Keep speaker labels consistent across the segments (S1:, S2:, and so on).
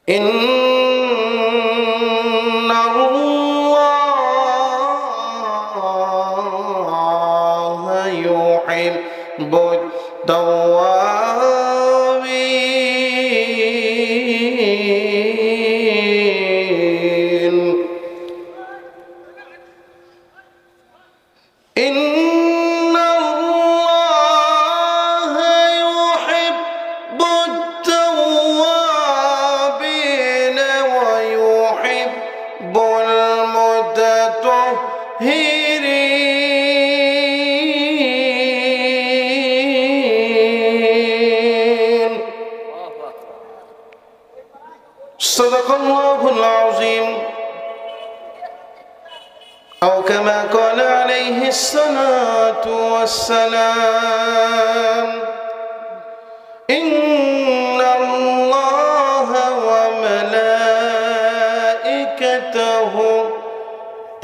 S1: ইন্নাল্লাহা ইউহিব্বুত তাওয়াবিন। Sadaqallahul azim. أو كما قال عليه الصلاة والسلام إن الله وملائكته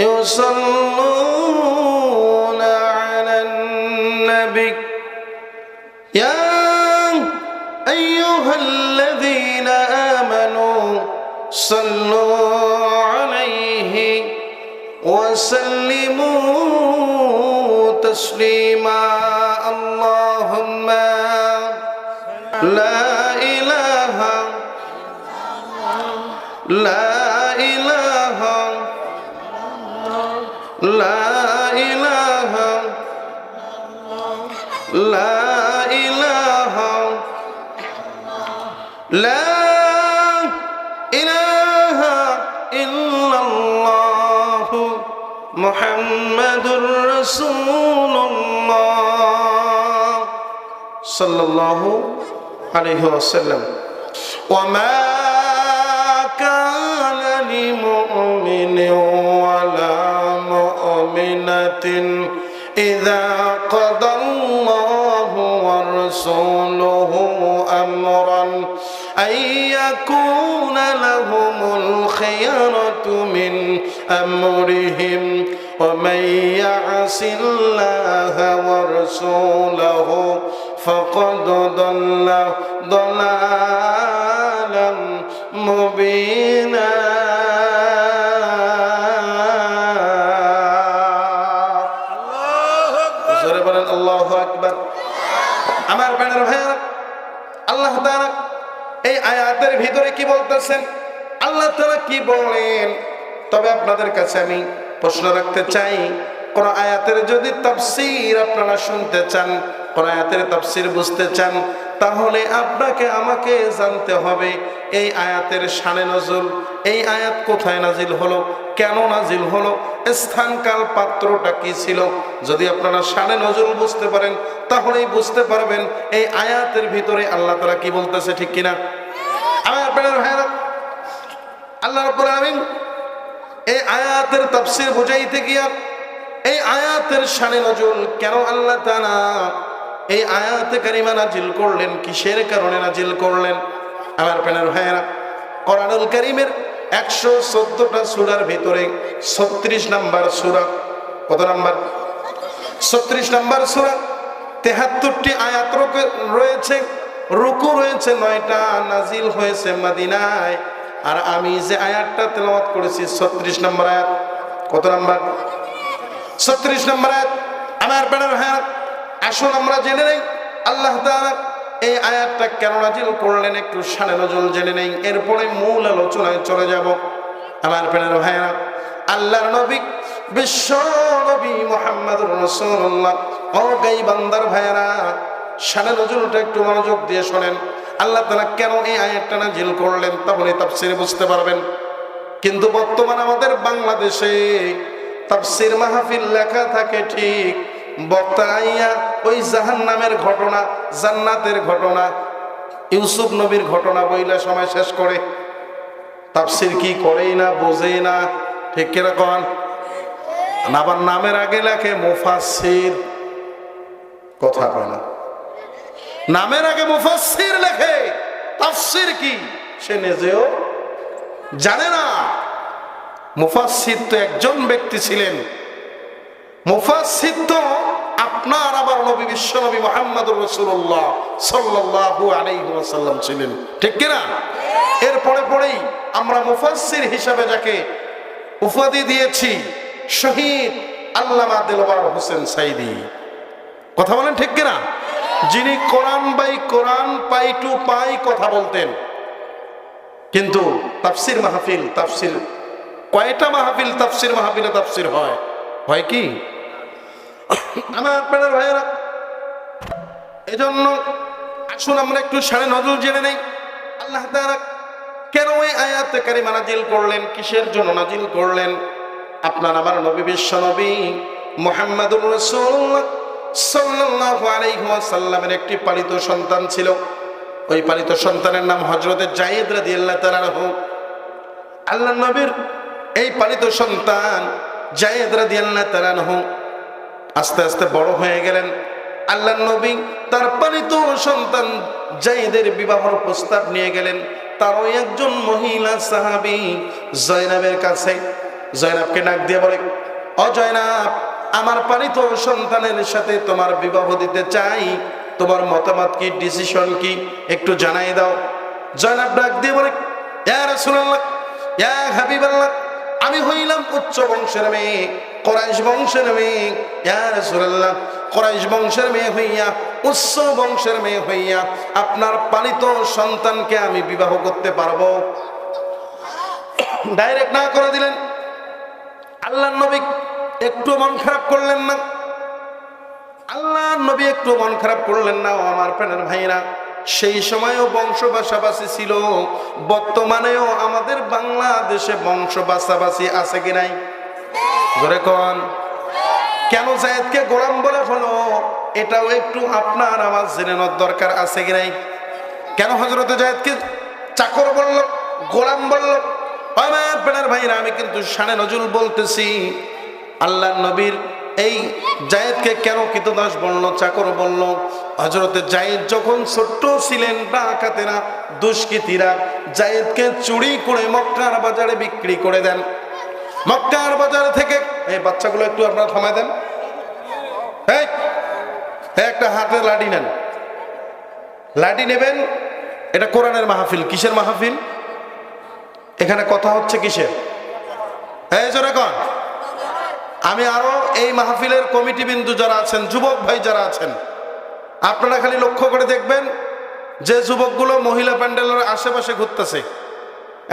S1: يصلون على النبي يا أيها الذين آمنوا صلوا عليه وسلموا تسليما. اللهم لا إله لا إله لا إله لا إله لا إله إلا الله মুহাম্মাদুর রাসূলুল্লাহ সাল্লাল্লাহু আলাইহি ওয়াসাল্লাম। ওয়ামা কানা লিমুমিনিন ওয়ালা মুমিনাতিন ইযা কাদাল্লাহু ওয়া রাসূলুহু আমরান আইয়াকুনা লাহুমুল খিয়ারাতু মিন أمرهم ومن يعص الله ورسوله فقد ضل ضلالا مبينا. আল্লাহু আকবার। আমার প্রাণের ভাইরা, আল্লাহ তাআলা এই আয়াতের ভিতরে কি বলতেছেন, আল্লাহ তাআলা কি বলেন? তবে আপনাদের কাছে আমি প্রশ্ন রাখতে চাই, কোন আয়াতের যদি তাফসীর আপনারা শুনতে চান, কোন আয়াতের তাফসীর বুঝতে চান, তাহলে আপনাকে আমাকে জানতে হবে এই আয়াতের শানে নজুল, এই আয়াত কোথায় নাজিল হলো, কেন নাজিল হলো, স্থান কাল পাত্রটা কি ছিল। যদি আপনারা শানে নজুল বুঝতে পারেন তাহলেই বুঝতে পারবেন এই আয়াতের ভিতরে আল্লাহ তাআলা কি বলতেছে, ঠিক কিনা? আমার আপনাদের ভাইরা, আল্লাহ রাব্বুল আলামিন এই আয়াতের তাফসীর বুঝাইতে গিয়া এই আয়াতের শানে নজুল কেন আল্লাহ তাআলা এই আয়াতে কারিমা নাজিল করলেন, কিসের কারণে নাজিল করলেন? আমার প্রাণের ভাইয়েরা, কোরআনুল কারীমের 114টা সূরার ভিতরে 36 নাম্বার সূরা, কত নাম্বার? 36 নাম্বার সূরা, 73টি আয়াত রয়েছে, রুকু রয়েছে 9টা, নাজিল হয়েছে মদিনায়। আর আমি যে আয়াতটা তেলাওয়াত করেছি 36 নম্বর আয়াত, কত নাম্বার? 36 নম্বর আয়াত। আমার প্রাণের ভাইরা, আসুন আমরা জেনে নেই আল্লাহ তাআলা এই আয়াতটা কেন নাজিল করলেন, একটু শানে নজুল জেনে নেই, এরপরে মূল আলোচনায় চলে যাব। আমার প্রাণের ভাইরা, আল্লাহর নবী বিশ্ব নবী মুহাম্মদুর রাসূলুল্লাহ, ও গাই বান্দার ভাইরা, শানে নজুলটা একটু মনোযোগ দিয়ে শোনেন। আল্লাহ তাআলা কেন এই আয়াতটা নাজিল করলেন, তাহলে তাফসীরে বুঝতে পারবেন। কিন্তু বর্তমান আমাদের বাংলাদেশে তাফসীর মাহফিল লেখা থাকে ঠিক, বক্তা আইয়া ওই জাহান্নামের ঘটনা, জান্নাতের ঘটনা, ইউসুফ নবীর ঘটনা বইলে সময় শেষ করে। তাফসীর কি করেই না, বোঝেই না, ঠিক কিরকম? আবার নামের আগে লেখে মুফাসসির, কথা কয় না, নামের আগে মুফাসসির লেখে, তাফসীর কি সে নিজেও জানে না। মুফাসসির তো একজন ব্যক্তি ছিলেন, মুফাসসির তো আপনার আবার নবী বিশ্ব নবী মুহাম্মদুর রাসূলুল্লাহ সাল্লাল্লাহু আলাইহি ওয়াসাল্লাম ছিলেন, ঠিক কি না? এরপরে পরেই আমরা মুফাসসির হিসাবে যাকে উপাধি দিয়েছি শহীদ আল্লামা দেলওয়ার হোসেন সাইদি। কথা বলেন ঠিক কিনা? যিনি কোরআন বাই কোরআন পাই টু পাই কথা বলতেন। কিন্তু তাফসির মাহফিল, তাফসির কয়টা মাহফিল তাফসির মাহফিলে তাফসির হয়? হয় কি? আমার প্রাণের ভাইয়েরা, এজন্য আসুন আমরা একটু শানে নজরুল জেনে নেই। আল্লাহ তাআলা কেন এই আয়াতে কারিমা নাজিল করলেন, কিসের জন্য নাজিল করলেন? আপনার আমার নবী, বিশ্ব নবী মুহাম্মদুর রাসূলুল্লাহ সাল্লাল্লাহু আলাইহি ওয়াসাল্লামের একটি পালিত সন্তান ছিল। ওই পালিত সন্তানের নাম হযরতে যায়েদ রাদিয়াল্লাহু তাআলা আনহু। আল্লাহর নবীর এই পালিত সন্তান যায়েদ রাদিয়াল্লাহু তাআলা আনহু আস্তে আস্তে বড় হয়ে গেলেন। আল্লাহর নবী তার পালিত সন্তান যায়েদের বিবাহের প্রস্তাব নিয়ে গেলেন তার ওই একজন মহিলা সাহাবী জয়নাবের কাছে। জয়নাবকে ডাক দিয়ে বলে, ও জয়নাব, আমার পালিত সন্তানের সাথে তোমার বিবাহ দিতে চাই, তোমার মতামত কি, ডিসিশন কি, একটু জানাই দাও। জয়নাব ডাক দিয়ে বলে, ইয়া রাসূলুল্লাহ, ইয়া হাবিবাল্লাহ, আমি হইলাম উচ্চ বংশের মেয়ে, কুরাইশ বংশের মেয়ে। ইয়া রাসূলুল্লাহ, কুরাইশ বংশের মেয়ে হইয়া, উচ্চ বংশের মেয়ে হইয়া আপনার পালিত সন্তানকে আমি বিবাহ করতে পারবো? ডাইরেক্ট না করে দিলেন। আল্লাহর নবী একটু মন খারাপ করলেন না। আল্লাহর নবী একটু মন খারাপ করলেন না। ও আমার প্রাণের ভাইরা, সেই সময়ও বংশ বাসাবাসি ছিল, বর্তমানেও আমাদের বাংলাদেশে বংশ বাসাবাসি আছে কি নাই? জোরে কোন। কেন যায়েদকে গোলাম বলে হলো, এটাও একটু আপনার আমার জেনে নেওয়ার দরকার আছে কি নাই? কেন হযরতে যায়েদকে চাকর বলল, গোলাম বলল? আমার প্রাণের ভাইরা, আমি কিন্তু শানে নজরুল বলতেছি। আল্লাহর নবীর এই যায়েদকে কেন কৃতদাস বলল, চাকর বলল? হযরতে যায়েদ যখন ছোট্ট ছিলেন, ডাকাতেরা, দুষ্কৃতীরা যায়েদকে চুরি করে মক্কার বাজারে বিক্রি করে দেন। মক্কার বাজার থেকে, এই বাচ্চাগুলো একটু আপনারা থামায় দেন। এই একটা হাতে লাঠি নেন, লাঠি নেবেন। এটা কোরআনের মাহফিল। কিসের মাহফিল? এখানে কথা হচ্ছে কিসের? এই জোরে কোন। আমি আরো এই মাহফিলের কমিটি বিন্দু যারা আছেন, যুবক ভাই যারা আছেন, আপনারা খালি লক্ষ্য করে দেখবেন যে যুবকগুলো মহিলা প্যান্ডেলের আশেপাশে ঘুরতেছে,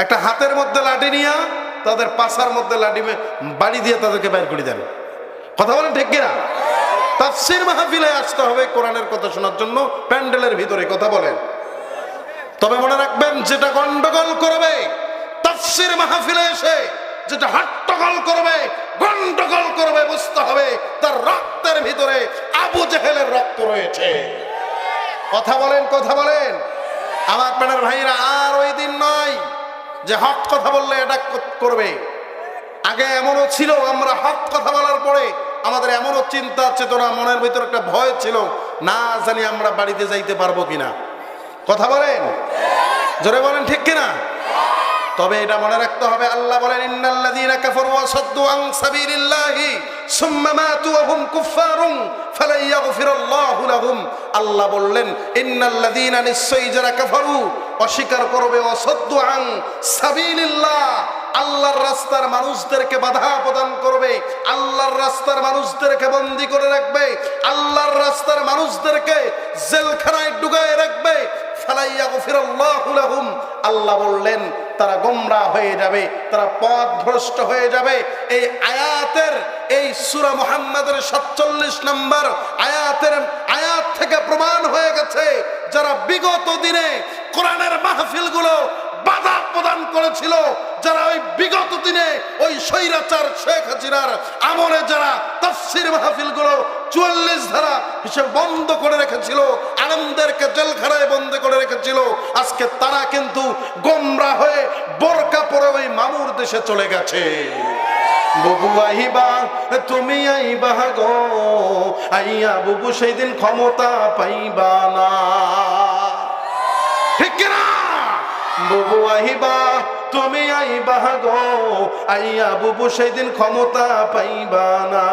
S1: একটা হাতের মধ্যে লাঠি নিয়ে তাদের পাছার মধ্যে লাঠি বাড়ি দিয়ে তাদেরকে বাইর করে দেন। কথা বলেন ঠিক কিনা? তাফসীর মাহফিলে আসতে হবে কোরআনের কথা শোনার জন্য, প্যান্ডেলের ভিতরে কথা বলেন। তবে মনে রাখবেন, যেটা গন্ডগোল করবে তাফসীর মাহফিলে এসে, যেটা হট্টগোল করবে, গন্ডগোল করবে, বুঝতে হবে তার রক্তের ভিতরে আবু জেহেলের রক্ত রয়েছে। কথা বলেন, কথা বলেন আমার প্রাণের ভাইরা। আর ওই দিন নয় যে হক কথা বললে এটা করবে। আগে এমনও ছিল, আমরা হক কথা বলার পরে আমাদের এমনও চিন্তা চেতনা, মনের ভিতরে একটা ভয় ছিল, না জানি আমরা বাড়িতে যাইতে পারবো কিনা। কথা বলেন, জোরে বলেন ঠিক কিনা? তবে এটা মনে রাখতে হবে, আল্লাহ বলেন, ইন্নাল্লাযীনা কাফারু ওয়া সাদ্দু আন সাবিলিল্লাহি সুম্মা মাতু ওয়া হুম কুফফারুন ফালা ইয়াগফিরাল্লাহু লাহুম। আল্লাহ বললেন, ইন্নাল্লাযীনা, নিশ্চয়ই যারা কাফারু, অস্বীকার করবে, ওয়া সাদ্দু আন সাবিলিল্লাহ, আল্লাহর রাস্তার মানুষদেরকে বাধা প্রদান করবে, আল্লাহর রাস্তার মানুষদেরকে বন্দী করে রাখবে, আল্লাহর রাস্তার মানুষদেরকে জেলখানায় ঢুকায় রাখবে, ফালা ইয়াগফিরাল্লাহু লাহুম। আল্লাহ বললেন তারা গোমরাহ হয়ে যাবে, তারা পথভ্রষ্ট হয়ে যাবে। এই আয়াতের, এই সূরা মুহাম্মাদের 47 নম্বর আয়াত থেকে প্রমাণ হয়ে গেছে, যারা বিগত দিনে কোরআনের মাহফিলগুলো বাধা প্রদান করেছিল, যারা ওই বিগত দিনে ওই স্বৈরাচার শেখ হাসিনার আমলে যারা তাফসীর মাহফিলগুলো 44 ধারা হিসেবে বন্ধ করে রেখেছিল, আলেমদেরকে জেলখানায় বন্ধ করে রেখেছিল, আজকে তারা কিন্তু গোমরা হয়ে বোরকা পরে ওই মামুর দেশে চলে গেছে। বুবু আইবা, তুমি আইবা গো, আইয়া বুবু সেই দিন ক্ষমতা পাইবা না। ঠিক কিনা? বুবু আহিবা, তুমি আইবা গো, আইয়া বুবু সেই দিন ক্ষমতা পাইবা না।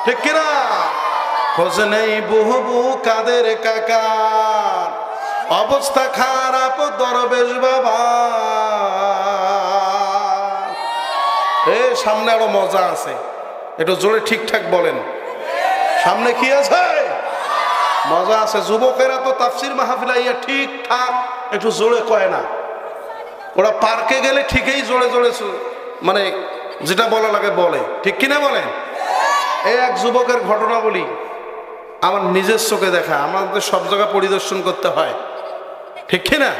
S1: ঠিক কিনা? খোঁজ নেই বুবু কাদের কাকার, অবস্থা খারাপ দরবেশ বাবা। সামনে আরো মজা আছে, একটু জোরে ঠিকঠাক বলেন, সামনে কি আছে? মজা আছে। যুবকেরা তো তাফসির মাহফিলে ইয়া ঠিকঠাক একটু জোরে কয় না, ওরা পার্কে গেলে ঠিকই জোরে জোরে মানে যেটা বলা লাগে বলে, ঠিক কিনা বলেন? এই এক যুবকের ঘটনা বলি, আমার নিজের চোখে দেখা, আমাদের সব জায়গা পরিদর্শন করতে হয়, ঠিক কিনা?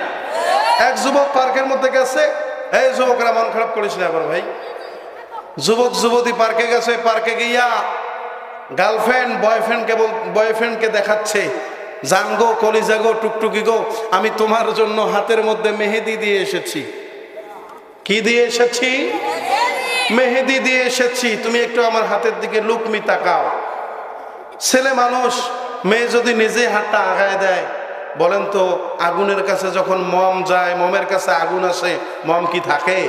S1: এক যুবক পার্কের মধ্যে গেছে, এই যুবকরা মন খারাপ করেছিল আবার ভাই, যুবক যুবতী পার্কে গেছে, পার্কে গিয়া গার্লফ্রেন্ড বয়ফ্রেন্ডকে দেখাচ্ছে, জানগো কলিজা গো টুকটুকি গো, আমি তোমার জন্য হাতের মধ্যে মেহেদি দিয়ে এসেছি। কি দিয়ে এসেছি? মেহেদি দিয়ে এসেছি, তুমি একটু আমার হাতের দিকে লুকমি তাকাও। ছেলে মানুষ, মেয়ে যদি নিজে হাতটা আগায় দেয়, বলেন তো আগুনের কাছে যখন মম যায়, মমের কাছে আগুন আসে, মম কি থাকে?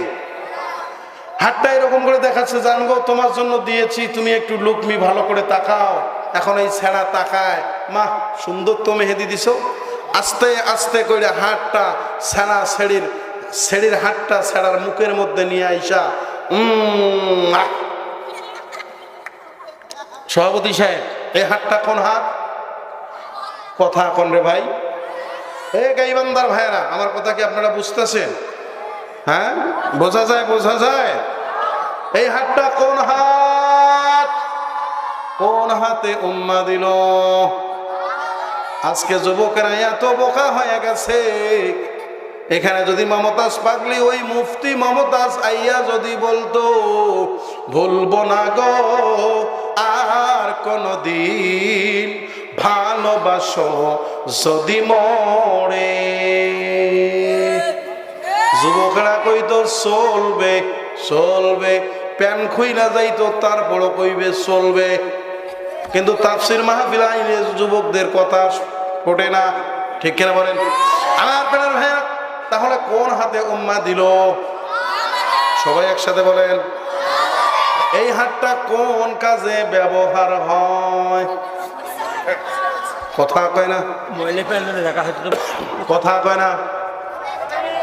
S1: হাতটা এরকম করে দেখাচ্ছে, জানগো তোমার জন্য দিয়েছি, তুমি একটু লুকমি ভালো করে তাকাও। এখন এই ছেঁড়া তাকায়, মা সুন্দর তো মেহেদি দিছো। আস্তে আস্তে করে হাতটা ছেড়ির হাতটা ছেঁড়ার মুখের মধ্যে নিয়ে আইসা সভাপতি সাহেব, এই হাতটা কোন হাত? কথা কোন রে ভাই? এ গাইবান্দার ভাইরা, আমার কথা কি আপনারা বুঝতেছেন? হ্যাঁ, বোঝা যায়, বোঝা যায়। এই হাতটা কোন হাত? কোন হাতে উম্মা দিল? আজকে যুবকেরা এত বোকা হয়ে গেছে, এখানে যদি মমতাজ পাগলি, ওই মুফতি মমতাজ আইয়া যদি বলতো, ভুলবো না গো আর কোনদিন, ভালোবাসো যদি মরে, যুবকেরা কইতো চলবে চলবে, প্যান খুইলা যাইতো তারপরও কইবে চলবে। কিন্তু তাফসির মাহফিল আইলে যুবকদের কথা ফোটে না, ঠিক কিনা বলেন? আমার আপনার ভাইয়া, তাহলে কোন হাতে উম্মা দিল? সবাই একসাথে বলেন, এই হাতটা কোন কাজে ব্যবহার হয়? কথা কয় না, কথা কয় না।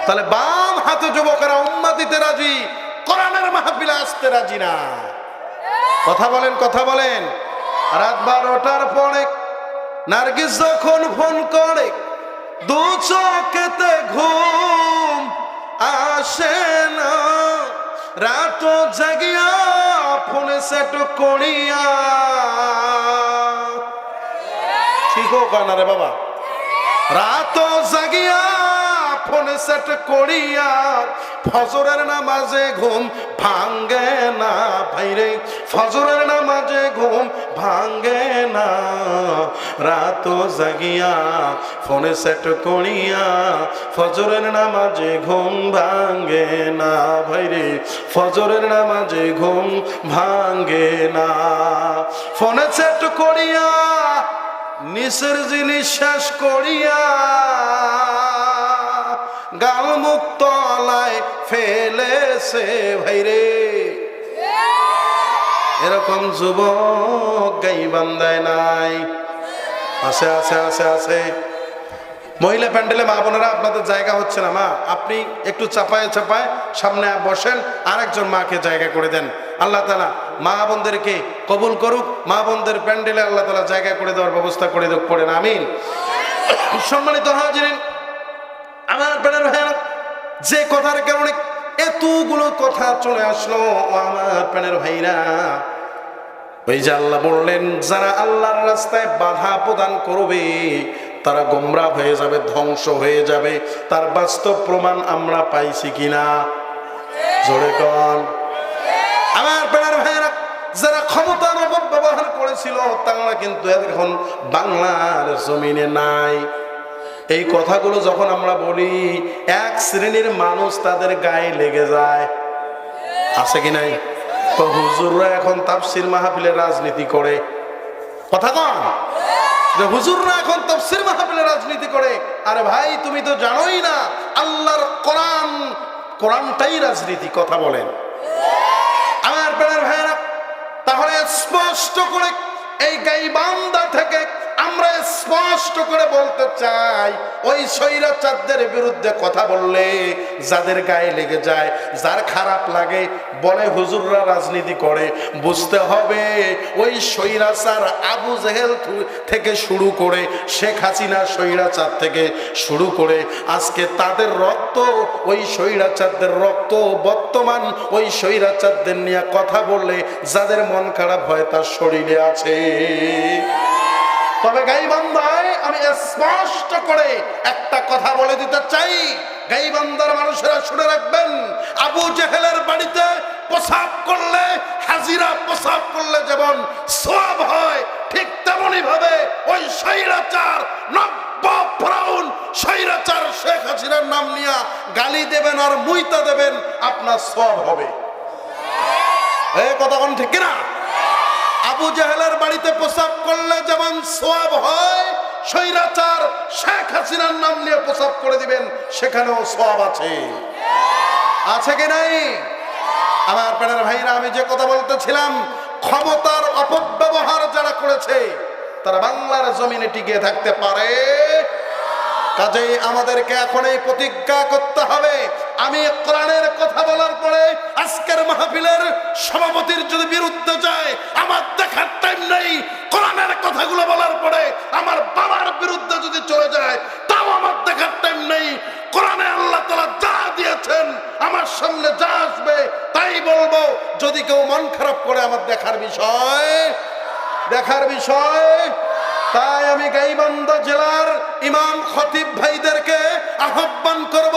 S1: তাহলে বাম হাতে যুবকেরা উম্মা দিতে রাজি, কোরআনের মাহফিলে আসতে রাজি না। কথা বলেন, কথা বলেন। রাত 12টার পরে নার্গিস যখন ফোন করে, দু চোখেতে ঘুম আসে না, রাত জাগিয়া ফোনে সেট করিয়া, ঠিক কানা রে বাবা, রাত জাগিয়া ফোনে সেট করিয়া, ফজরের নামাজে ঘুম ভাঙ্গে না ভাইরে, ফজরের নামাজে ঘুম ভাঙ্গে না, রাত জাগিয়া ফোনে সেট করিয়া, ফজরের নামাজে ঘুম ভাঙ্গে না ভাইরে, ফজরের নামাজে ঘুম ভাঙ্গে না। ফোনে সেট করিয়া নিচের জিনিস শেষ করিয়া, গাল মুখ তলায় ফেলেছে ভাইরে। এরকম যুবক গাইবান্ধায় নাই? আছে আছে আছে আছে। মহিলা প্যান্ডেলে মা বোনেরা, আপনাদের জায়গা হচ্ছে না, মা আপনি একটু চাপায় চাপায় সামনে বসেন, আরেকজন মাকে জায়গা করে দেন। আল্লাহ তাআলা মা বোনদেরকে কবুল করুক, মা বোনদের প্যান্ডেলে আল্লাহ তাআলা জায়গা করে দেওয়ার ব্যবস্থা করে দেখ, পড়েন আমিন। সম্মানিত হাজিরিন, আমার প্যানের ভাইরা, যে কথার কারণে এতগুলো কথা চলে আসলো আমার প্যানের ভাইরা, ওই যে আল্লাহ বললেন, যারা আল্লাহর রাস্তায় বাধা প্রদান করবে তারা গোমরা হয়ে যাবে, ধ্বংস হয়ে যাবে। তার বাস্তব প্রমাণ আমরা পাইছি কিনা? জোরে কন। আমার প্যানের ভাইরা, যারা ক্ষমতার অপব্যবহার করেছিল তারা কিন্তু এখন বাংলার জমিনে নাই। এই কথাগুলো যখন আমরা বলি, এক শ্রেণীর মানুষ তাদের গায়ে লেগে যায়, আছে কি নাই? তো হুজুররা এখন তাফসির মাহফিলে রাজনীতি করে, কথা কন, যে হুজুররা এখন তাফসির মাহফিলে রাজনীতি করে। আরে ভাই, তুমি তো জানোই না আল্লাহর কোরআন, কোরআনটাই রাজনীতি, কথা বলেন। আমার প্রাণের ভাইরা, তাহলে স্পষ্ট করে এই গাইবান্ধা থেকে আমরা স্পষ্ট করে বলতে চাই, ওই স্বৈরাচারদের বিরুদ্ধে কথা বললে যাদের গায়ে লেগে যায়, যার খারাপ লাগে, বলে হুজুররা রাজনীতি করে, বুঝতে হবে ওই স্বৈরাচার আবু জেহেল থেকে শুরু করে শেখ হাসিনা স্বৈরাচার থেকে শুরু করে আজকে তাদের রক্ত, ওই স্বৈরাচারদের রক্ত বর্তমান ওই স্বৈরাচারদের নিয়ে কথা বললে যাদের মন খারাপ হয় তার শরীরে আছে। তবে গাইবান্ধায় আমি স্পষ্ট করে একটা কথা বলে দিতে চাই, গাইবান্ধার মানুষেরা শুনে রাখবেন, আবু জেহেলের বাড়িতে প্রসাব করলে, হাজিরা প্রসাব করলে যেমন সওয়াব হয়, ঠিক তেমনি ভাবে ওই স্বৈরাচার ফেরাউন স্বৈরাচার শেখ হাসিনার নাম নিয়ে গালি দেবেন আর মুইতা দেবেন, আপনার সওয়াব হবে। এই কথা কোন ঠিক না? আবু জেহেলের বাড়িতে প্রসাব করলে যেমন সওয়াব হয়, স্বৈরাচার শেখ হাসিনার নাম নিয়ে প্রসাব করে দিবেন, সেখানেও সওয়াব আছে। আছে কি নাই? আমার প্রাণের ভাইরা, আমি যে কথা বলতেছিলাম, ক্ষমতার অপব্যবহার যারা করেছে তারা বাংলার জমিনে টিকে থাকতে পারে। কাজেই আমাদেরকে এখন এই প্রতিজ্ঞা করতে হবে, আমি কোরআনের কথা বলার পরে আজকের মাহফিলের সভাপতির যদি বিরুদ্ধে যায়, আমার দেখার টাইম নেই। কোরআনের কথাগুলো বলার পরে আমার বাবার বিরুদ্ধে যদি চলে যায়, তাও আমার দেখার টাইম নেই। কোরআনে আল্লাহ তাআলা যা দিয়েছেন, আমার সামনে যা আসবে তাই বলবো। যদি কেউ মন খারাপ করে, আমার দেখার বিষয়। তাই আমি গাইবান্ধা জেলার ইমাম খতিব ভাইদেরকে আহ্বান করব,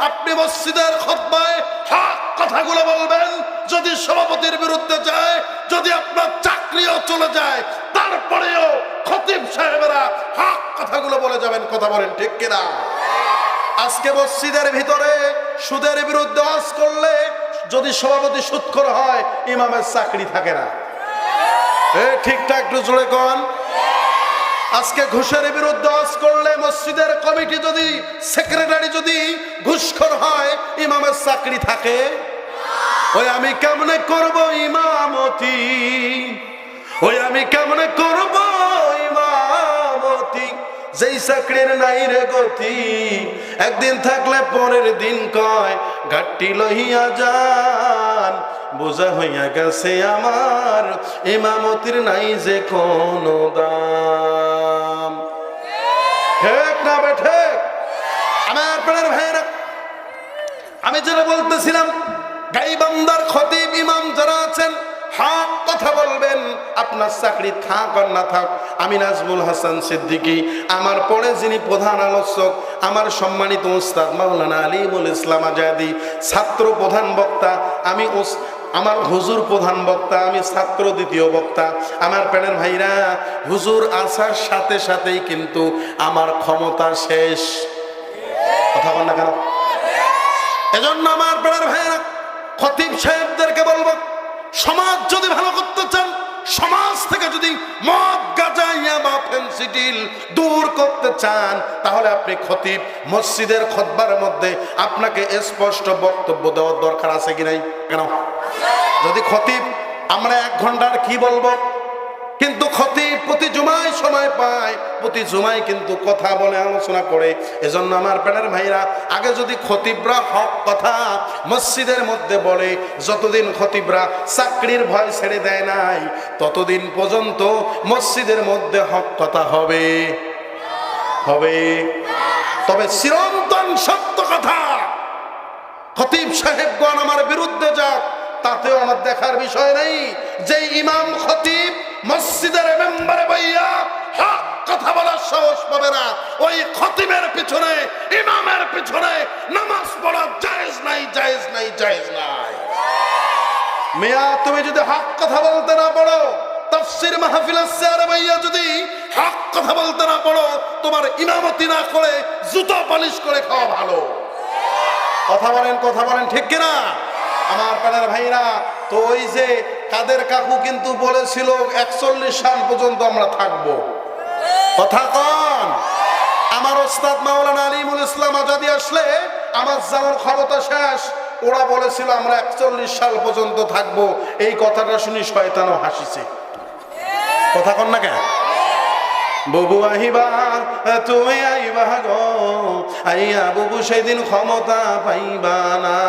S1: আপনি মসজিদের খুতবায় হক কথাগুলো বলবেন। যদি সভাপতির বিরুদ্ধে যায়, যদি আপনার চাকরিও চলে যায়, তারপরেও খতিব সাহেবেরা হক কথাগুলো বলে যাবেন। কথা বলেন ঠিক কিনা? আজকে মসজিদের ভিতরে সুদের বিরুদ্ধে ওয়াজ করলে যদি সভাপতি সুদখোর হয়, ইমামের চাকরি থাকে না। ঠিকঠাক একটু জোরে কোন। আজকে ঘুষের বিরুদ্ধে ওয়াজ করলে মসজিদের কমিটি যদি, সেক্রেটারি যদি ঘুষখোর হয়, ইমামের চাকরি থাকে? ওই আমি কেমনে করব ইমামতি, ওই আমি কেমনে করব ইমামতি, যেই চাকরির নাই রে গতি, একদিন থাকলে পরের দিন কয় ঘাটটি লহিয়া যান, বোঝা হইয়া গেছে আমার ইমামতির নাই যে কোনো দাম। ঠিক না বেঠে? আমার প্রাণের ভাইরা, আমি যেটা বলতেছিলাম, গাইবান্ধার খতিব ইমাম যারা আছেন, হক কথা বলবেন। আপনার চাকরি থাক আর না থাক, আমি নাজমুল হাসান সিদ্দিকী, আমার পরে যিনি প্রধান আলোচক, আমার সম্মানিত উস্তাদ মাওলানা আলিমুল ইসলাম আজাদি, ছাত্র প্রধান বক্তা, আমি আমার হুজুর প্রধান বক্তা, আমি ছাত্র দ্বিতীয় বক্তা। আমার প্রাণের ভাইরা, হুজুর আসার সাথে সাথেই কিন্তু আমার ক্ষমতা শেষ। কথা বল না কেন? এজন্য আমার প্রাণের ভাইরা, খতিব সাহেবদেরকে বলবো, সমাজ যদি ভালো করতে চান, সমাজ থেকে যদি মদ, গাঁজা, ইয়াবা, ফেনসিডিল দূর করতে চান, তাহলে আপনি খতিব মসজিদের খুতবার মধ্যে আপনাকে স্পষ্ট বক্তব্য দেওয়ার দরকার আছে কি নাই? কেন? যদি খতিব আমরা 1 ঘন্টার কি বলবো, কিন্তু খতিব প্রতি জুমায় সময় পায়, প্রতি জুমায় কিন্তু কথা বলে, আলোচনা করে। এজন্য আমার প্রাণের ভাইরা, আগে যদি খতিবরা হক কথা মসজিদের মধ্যে বলে, যতদিন খতিবরা চাকরির ভয় ছেড়ে দেয় নাই, ততদিন পর্যন্ত মসজিদের মধ্যে হক কথা হবে। তবে চিরন্তন সত্য কথা, খতিব সাহেবগণ আমার বিরুদ্ধে যাক, তাতেও আমার দেখার বিষয় নেই। যে ইমাম খতিব মসজিদের মেম্বারে বইয়া হক কথা বলার সাহস পাবে না, ওই খতিবের পিছনে, ইমামের পিছনে নামাজ পড়া জায়েজ নাই। মিয়া, তুমি যদি হক কথা বলতে না পারো, তাফসীর মাহফিলের চেয়ারে বইয়া যদি হক কথা বলতে না পারো, তোমার ইমামতি না করে জুতো পালিশ করে খাওয়া ভালো। কথা বলেন ঠিক কিনা? আমার প্রাণের ভাইরা, তো ওই যে কাদের কাকু কিন্তু বলেছিল 41 সাল পর্যন্ত আমরা থাকবো। কথা কন। আমার ওস্তাদ মাওলানা আলিমুল ইসলাম আজাদি আসলে আমার যাওয়ার ক্ষমতা শেষ। ওরা বলেছিল আমরা 41 সাল পর্যন্ত থাকবো। এই কথাটা শুনি শয়তানও হাসিছে। কথা কন না কেন? বুবু আহিবা তুমি আইবা গো, আইয়া বুবু সেদিন ক্ষমতা পাইবা না।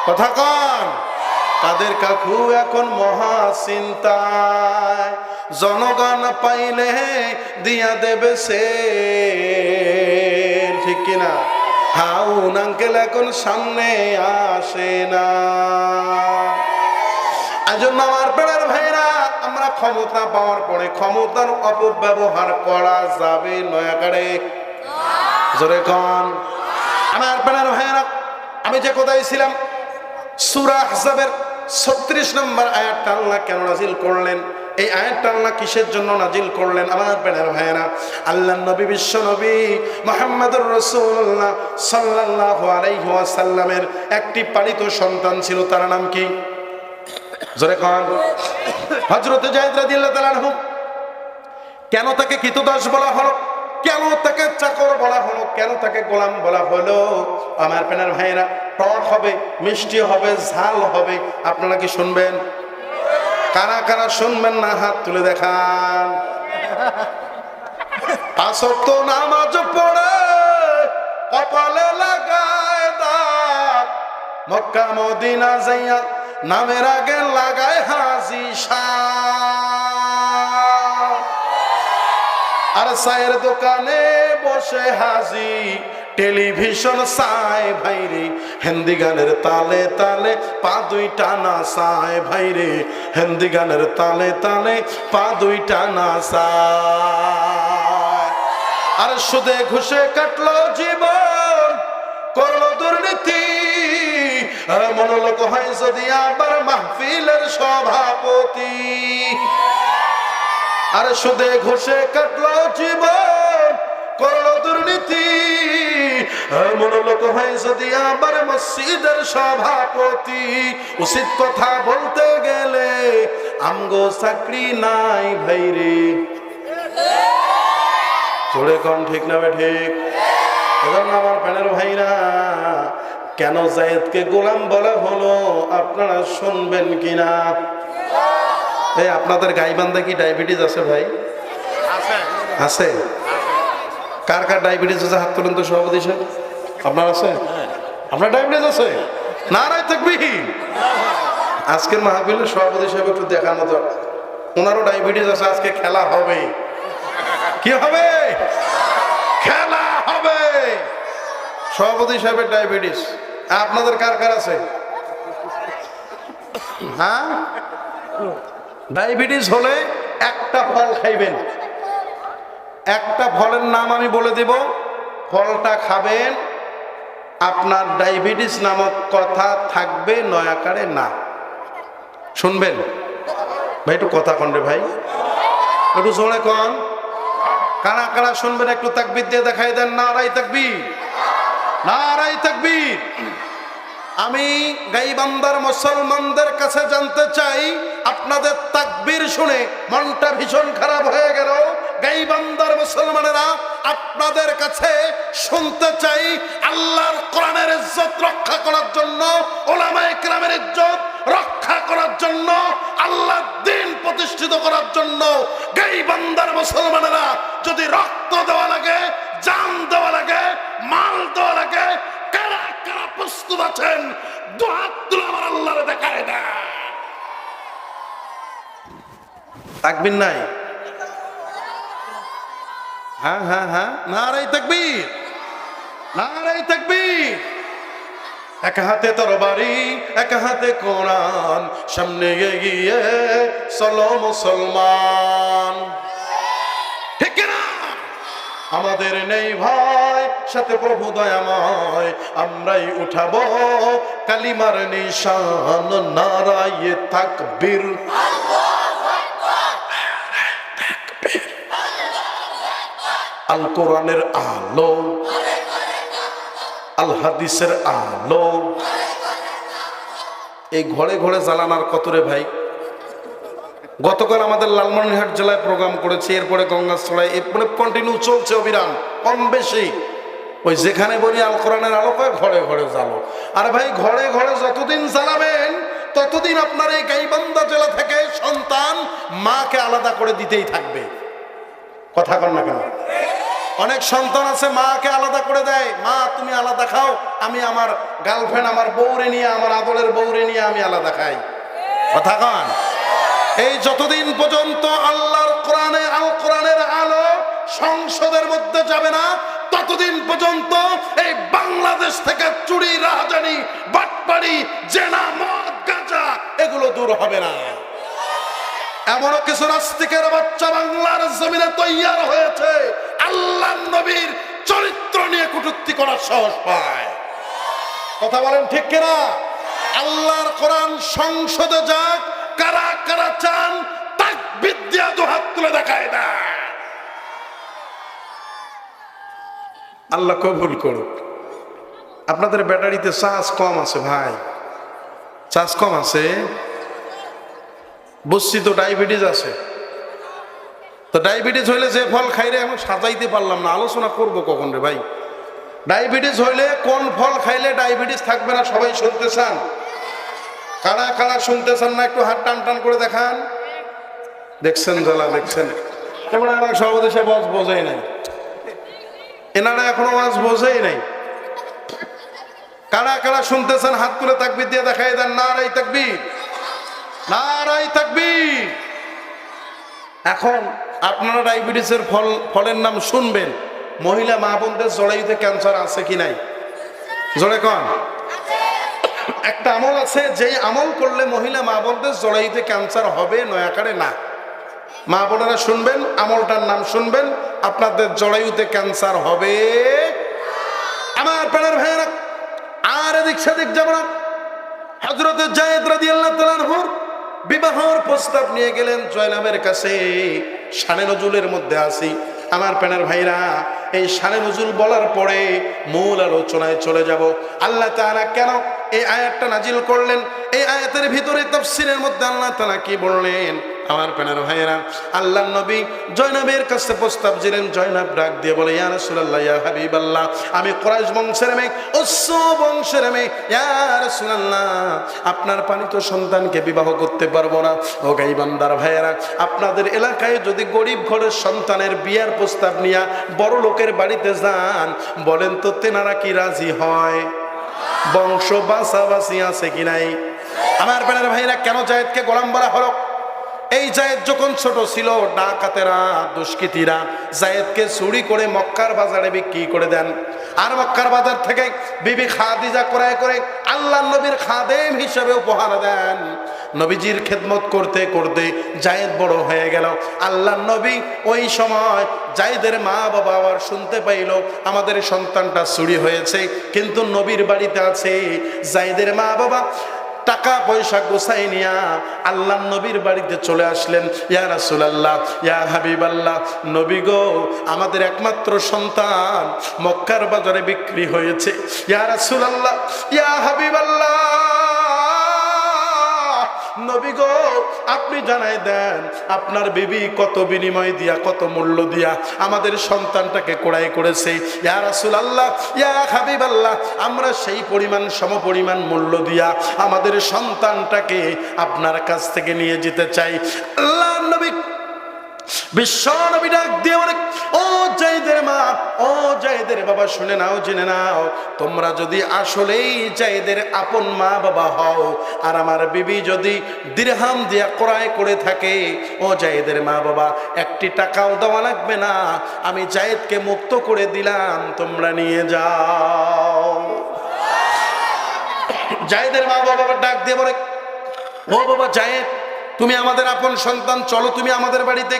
S1: কথা কন, কাদের কাকু এখন মহা চিন্তায়, জনগণ পাইলে দিয়া দেবে সে, ঠিক কিনা? হাউন আঙ্কেল এখন সামনে আসে না। আজন্য আমার পেড়ার ভাইরা, আমরা ক্ষমতা পাওয়ার পরে ক্ষমতার অপব্যবহার করা যাবে নয়াকারে? জোরে কন। আমার পেড়ার ভাইরা, আমি যে কোথায় ছিলাম, সূরা আহজাবের 36 নম্বর আয়াতটা আল্লাহ কেন নাজিল করলেন? এই আয়াতটা আল্লাহ কিসের জন্য নাজিল করলেন? আমার প্রাণের ভাইয়েরা, আল্লাহর নবী, বিশ্ব নবী মুহাম্মদুর রাসূলুল্লাহ সাল্লাল্লাহু আলাইহি ওয়াসাল্লামের একটি পালিত সন্তান ছিল, তার নাম কি? জোরে কোন। হযরত যায়েদ রাদিয়াল্লাহু তাআলা আনহু। কেন তাকে কৃতদাস বলা হলো? কেন তাকে চাকর বলা হলো? কেন তাকে গোলাম বলা হলো? আমার প্রাণের ভাইয়েরা, টক হবে, মিষ্টি হবে, ঝাল হবে। আপনারা কি শুনবেন? কারা কারা শুনবেন না হাত তুলে দেখান। 5 ওয়াক্ত নামাজ পড়ে কপালে লাগায় দাগ, মক্কা মদিনা যাইয়া নামের আগে লাগায় হাজি শাহ, আর চায়ের দোকানে বসে হাজি টেলিভিশন চায় ভাইরে, হিন্দি গানের তালে তালে পা দুইটা নাচায় ভাইরে, হিন্দি গানের তালে তালে পা দুইটা নাচায়। আর সুদে ঘুষে কাটলো জীবন, করলো দুর্নীতি, আর মনোলোক হয় যদি আবার মাহফিলের সভাপতি। আর সুদে ঘুষে কাটলো জীবন, করলো দুর্নীতি, মনোলোক হয় যদি আবার মসজিদের সভাপতি। উচিত কথা বলতে গেলে আমগো চাকরি নাই ভাইরে। জোরে কোন, ঠিক না ঠিক? এজন্য আমার প্রাণের ভাইরা, কেন যায়েদকে গোলাম বলা হলো আপনারা শুনবেন কিনা? এই আপনাদের গাইবান্ধা কি ডায়াবেটিস আছে ভাই? আছে? কার কার ডায়াবেটিস আছে হাত তুলেন তো সভাপতি সাহেব। আপনার আছে? আপনার ডায়াবেটিস আছে? নারায়ে তাকবীর। আজকের মাহফিলের সভাপতি সাহেব একটু দেখানো তো, ওনারও ডায়াবেটিস আছে। আজকে খেলা হবে। কি হবে? খেলা হবে। সভাপতি সাহেবের ডায়াবেটিস, আপনাদের কার কার আছে? হ্যাঁ, ডায়াবেটিস হলে একটা ফল খাইবেন। একটা ফলের নাম আমি বলে দেব, ফলটা খাবেন, আপনার ডায়াবেটিস নামক কথা থাকবে নয়াকারে না। শুনবেন ভাই? একটু কথা কন রে ভাই, একটু জোরে কন। কারা কারা শুনবেন একটু তাকবীর দিয়ে দেখাই দেন। নারায়ে তাকবীর, নারায়ে তাকবীর। আমি গাইবান্ধার মুসলমানদের কাছে জানতে চাই, আপনাদের তাকবীর শুনে মনটা ভীষণ খারাপ হয়ে গেল। গাইবান্ধার মুসলমানেরা, আপনাদের কাছে শুনতে চাই, আল্লাহর কোরআনের ইজ্জত রক্ষা করার জন্য, উলামায়ে কেরামের ইজ্জত রক্ষা করার জন্য, আল্লাহর দ্বীন প্রতিষ্ঠিত করার জন্য গাইবান্ধার মুসলমানেরা যদি রক্ত দেওয়া লাগে, জান দেওয়া লাগে, মাল দেওয়া লাগে, কারা কারা প্রস্তুত আছেন? দুহাত তুলে আমার আল্লাহরে দেখায় দেন। তাকবীর নাই? হ্যাঁ হ্যাঁ হ্যাঁ, নারায়ে তাকবীর, নারায়ে তাকবীর। এক হাতে তরবারি, এক হাতে কোরআন, সামনে এগিয়ে চলো মুসলমান। ঠিক না? আমাদের নেই ভয়, সাথে প্রভু দয়াময়, আমরাই উঠাবো কালিমার নিশান। নারায়ে তাকবীর, আল কোরআনের আলো, আল হাদিসের আলো। এই ঘরে ঘরে জ্বালানার কতরে ভাই। গতকাল আমাদের লালমনিরহাট জেলায় প্রোগ্রাম করেছি, এরপরে গঙ্গাচড়ায়, এরপরে কন্টিনিউ চলছে অবিরাম, কম বেশি। ওই যেখানে বলি আল কোরআনের আলো পায়, ঘরে ঘরে জ্বালো। আর ভাই ঘরে ঘরে যতদিন জ্বালাবেন ততদিন আপনার এই গাইবান্ধা জেলা থেকে সন্তান মাকে আলাদা করে দিতেই থাকবে। কথা কন না কেন? অনেক সন্তান আছে মাকে আলাদা করে দেয়, মা তুমি আলাদা খাও, আমি আমার গার্লফ্রেন্ড আমার বউরে নিয়ে, আমার আদরের বউরে নিয়ে আমি আলাদা খাই। কথা কন? এই যতদিন পর্যন্ত আল্লাহর কোরআনে আল কোরআনের আলো সংসদের মধ্যে যাবে না, ততদিন পর্যন্ত এই বাংলাদেশ থেকে চুরি, রাহাজানি, বাটপাড়ি, জেনা, মদ, গাঁজা এগুলো দূর হবে না। এমনও কিছু নাস্তিকের বাচ্চা বাংলার জমিনে তৈয়ার হয়েছে, আল্লাহর নবীর চরিত্র নিয়ে কটূক্তি করার সাহস পায়। কথা বলেন ঠিক কিনা? আল্লাহর কোরআন সংসদে যাক, কারা কারা চান তাকবীর দিয়া দুহাত তুলে দেখায় না। আল্লাহ কবুল করুক। আপনাদের ব্যাটারিতে চার্জ কম আছে ভাই, চার্জ কম আছে। বুঝছি তো ডায়াবেটিস আছে, তো ডায়াবেটিস হইলে যে ফল খাইলে এখন সাজাইতে পারলাম না, আলোচনা করব কখন রে ভাই। ডায়াবেটিস হইলে কোন ফল খাইলে ডায়াবেটিস থাকবে না সবাই শুনতে চান? কারা কারা শুনতে চান না? একটু হাত টান টান করে দেখান। দেখছেন জ্বালা, দেখছেন? এবার সভাপতি সাহেব আজ বোঝেই নাই, এনারা এখনো আজ বোঝেই নাই। কারা কারা শুনতেছেন হাত তুলে তাকবীর দিয়ে দেখাই দেন। নারাই তাকবীর, নারাই তাকবীর। এখন আপনারা ডায়াবেটিসের ফলের নাম শুনবেন। মহিলা মা বোনদের জরায়ুতে ক্যান্সার আছে কি নাই? জোরে কন। একটা আমল আছে, যেই আমল করলে মহিলা মা বোনদের জরায়ুতে ক্যান্সার হবে, নয়াকারে না। মা বোনেরা শুনবেন, আমলটার নাম শুনবেন, আপনাদের জরায়ুতে ক্যান্সার হবে। আমার প্রাণের ভাইয়েরা, আর এদিক সেদিক যাব না। হযরত যায়েদ রাদিয়াল্লাহু তাআলা আনহুর বিবাহের প্রস্তাব নিয়ে গেলেন জয়নাবের কাছে। শানে নজুলের মধ্যে আসি আমার প্রাণের ভাইরা, এই শানে নজুল বলার পরে মূল আলোচনায় চলে যাব। আল্লাহ তাআলা কেন এই আয়াতটা নাজিল করলেন, এই আয়াতের ভিতরে তাফসীরের মধ্যে আল্লাহ তাআলা কি বললেন? আমার প্রাণের ভাইরা, আল্লাহর নবী জয়নাবের কাছে প্রস্তাব দিলেন। জয়নাব ডাক দিয়ে বলে, ইয়া রাসূলুল্লাহ, ইয়া হাবিবাল্লাহ, আমি কুরাইশ বংশের মেয়ে, উচ্চ বংশের মেয়ে, ইয়া রাসূলুল্লাহ, আপনার পালিত সন্তানকে বিবাহ করতে পারবো না। ও গাইবান্দার ভাইয়েরা, আপনাদের এলাকায় যদি গরিব ঘরের সন্তানের বিয়ার প্রস্তাব নিয়ে বড় লোকের বাড়িতে যান, বলেন তো তেনারা কি রাজি হয়? বংশ বাঁচাবাঁচি আছে কি নাই? আমার প্রাণের ভাইরা, কেন যায়েদকে গোলাম বলা হলো? এই যায়েদ যখন ছোট ছিল, ডাকাতেরা, দুষ্কৃতীরা যায়েদকে চুরি করে মক্কার বাজারে বিক্রি করে দেন। আর মক্কার বাজার থেকে বিবি খাদিজা ক্রয় করে আল্লাহর নবীর খাদেম হিসেবে উপহার দেন। নবীজির খেদমত করতে করতে যায়েদ বড় হয়ে গেল। আল্লাহর নবী ওই সময় যায়েদের মা বাবা আবার শুনতে পাইল আমাদের সন্তানটা চুরি হয়েছে, কিন্তু নবীর বাড়িতে আছে। যায়েদের মা বাবা টাকা পয়সা গোছাই নিয়া আল্লাহর নবীর বাড়িতে চলে আসলেন। ইয়া রাসূলুল্লাহ, ইয়া হাবিবাল্লাহ, নবী গো, আমাদের একমাত্র সন্তান মক্কার বাজারে বিক্রি হয়েছে। ইয়া রাসূলুল্লাহ, ইয়া হাবিবাল্লাহ, নবী গো, আপনি জানাই দেন আপনার বিবি কত বিনিময় দিয়া, কত মূল্য দিয়া আমাদের সন্তানটাকে ক্রয় করেছে। ইয়া রাসূলুল্লাহ, ইয়া হাবিবাল্লাহ, আমরা সেই পরিমাণ সমপরিমাণ মূল্য দিয়া আমাদের সন্তানটাকে আপনার কাছ থেকে নিয়ে যেতে চাই। আল্লাহর নবী বিশ্ব নবী ডাক দিয়ে বলে, ও যায়েদের মা, ও যায়েদের বাবা, শুনে নাও, জেনে নাও, তোমরা যদি আসলেই যায়েদের আপন মা বাবা হও, আর আমার বিবি যদি দিরহাম দিয়া ক্রয় করে থাকে, ও যায়েদের মা বাবা, একটি টাকাও দেওয়া লাগবে না, আমি যায়েদকে মুক্ত করে দিলাম, তোমরা নিয়ে যাও। যায়েদের মা বাবা ডাক দিয়ে বলে, ও বাবা যায়েদ, তুমি আমাদের আপন সন্তান, চলো তুমি আমাদের বাড়িতে।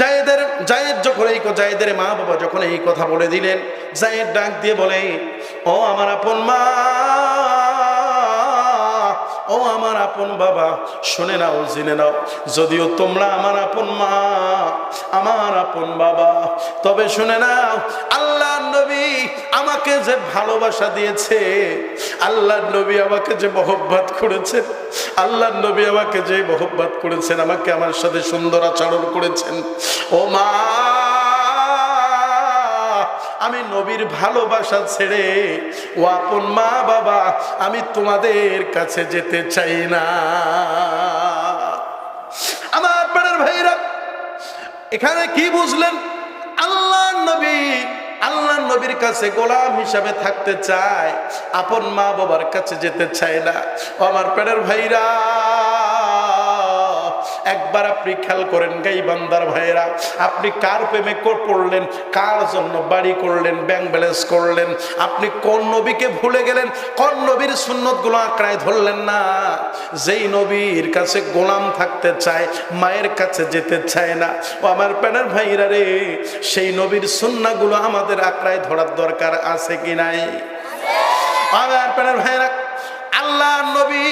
S1: যায়েদের মা বাবা যখন এই কথা বলে দিলেন, যায়েদ ডাক দিয়ে বলে, ও আমার আপন মা, ও আমার আপন বাবা, শুনে নাও, জেনে নাও, যদিও তোমরা আমার আপন মা, আমার আপন বাবা, তবে শুনে নাও, আল্লাহর নবী আমাকে যে ভালোবাসা দিয়েছে, আল্লাহর নবী আমাকে যে মহব্বত করেছেন, আল্লাহর নবী আমাকে যে মহব্বত করেছেন, আমাকে আমার সাথে সুন্দর আচরণ করেছেন, ও মা, আমি নবীর ভালোবাসা ছেড়ে ও আপন মা বাবা আমি তোমাদের কাছে যেতে চাই না। আমার প্রাণের ভাইরা, এখানে কি বুঝলেন? আল্লাহর নবীর কাছে গোলাম হিসাবে থাকতে চায়, আপন মা বাবার কাছে যেতে চায় না। আমার প্রাণের ভাইরা, একবার আপনি খেয়াল করেন গাইবান্দার ভাইরা, আপনি কার প্রেমে পড়লেন, কার জন্য বাড়ি করলেন, ব্যাংক ব্যালেন্স করলেন, আপনি কোন নবীকে ভুলে গেলেন, কোন নবীর সুন্নতগুলো আঁকড়ায় ধরলেন না? যেই নবীর কাছে গোলাম থাকতে চায়, মায়ের কাছে যেতে চায় না, ও আমার প্রাণের ভাইরা রে, সেই নবীর সুন্নাহগুলো আমাদের আঁকড়ায় ধরার দরকার আছে কি নাই? আমার প্রাণের ভাইরা, আল্লাহর নবী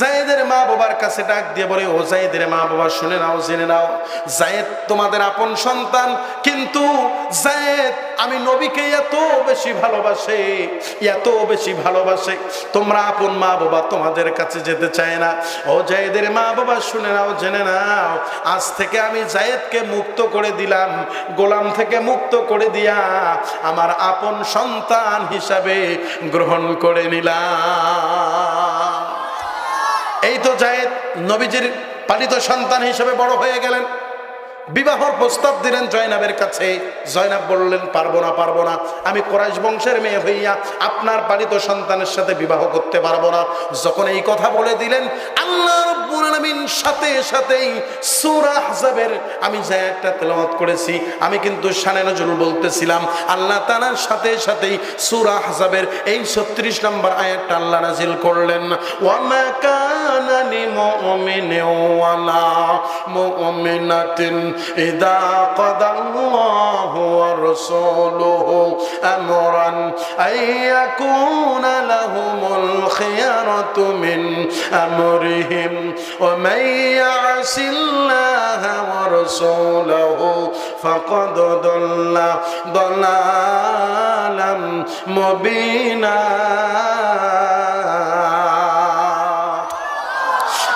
S1: যায়েদের মা বাবার কাছে ডাক দিয়ে বলে, ও যায়েদের মা বাবা শুনে নাও, জেনে নাও, যায়েদ তোমাদের আপন সন্তান, কিন্তু যায়েদ আমি নবীকে এত বেশি ভালোবাসে, তোমরা আপন মা বাবা তোমাদের কাছে যেতে চায় না। ও যায়েদের মা বাবা শুনে নাও, জেনে নাও, আজ থেকে আমি যায়েদকে মুক্ত করে দিলাম, গোলাম থেকে মুক্ত করে দিয়া আমার আপন সন্তান হিসাবে গ্রহণ করে নিলাম। এই তো যায়েদ নবীজির পালিত সন্তান হিসেবে বড় হয়ে গেলেন। বিবাহর প্রস্তাব দিলেন জয়নাবের কাছে। জয়নাব বললেন, পারবো না, আমি কুরাইশ বংশের মেয়ে হইয়া আপনার পালিত সন্তানের সাথে বিবাহ করতে পারবো না। যখন এই কথা বলে দিলেন, আল্লাহ রাব্বুল আলামিন সাথেই সূরা আহজাবের আমি যে একটা তেলাওয়াত করেছি, আমি কিন্তু শানে নজরুল বলতেছিলাম, আল্লাহ তাআলার সাথেই সূরা আহজাবের এই 36 নম্বর আয়াতটা আল্লাহ নাযিল করলেন, ওয়া মা কানা লিমুমিনিন ওয়ালা মুমিনাতিন إذا قضى الله ورسوله أمرا أن يكون لهم الخيرة من أمرهم ومن يعص الله ورسوله فقد ضل ضلالا مبينا।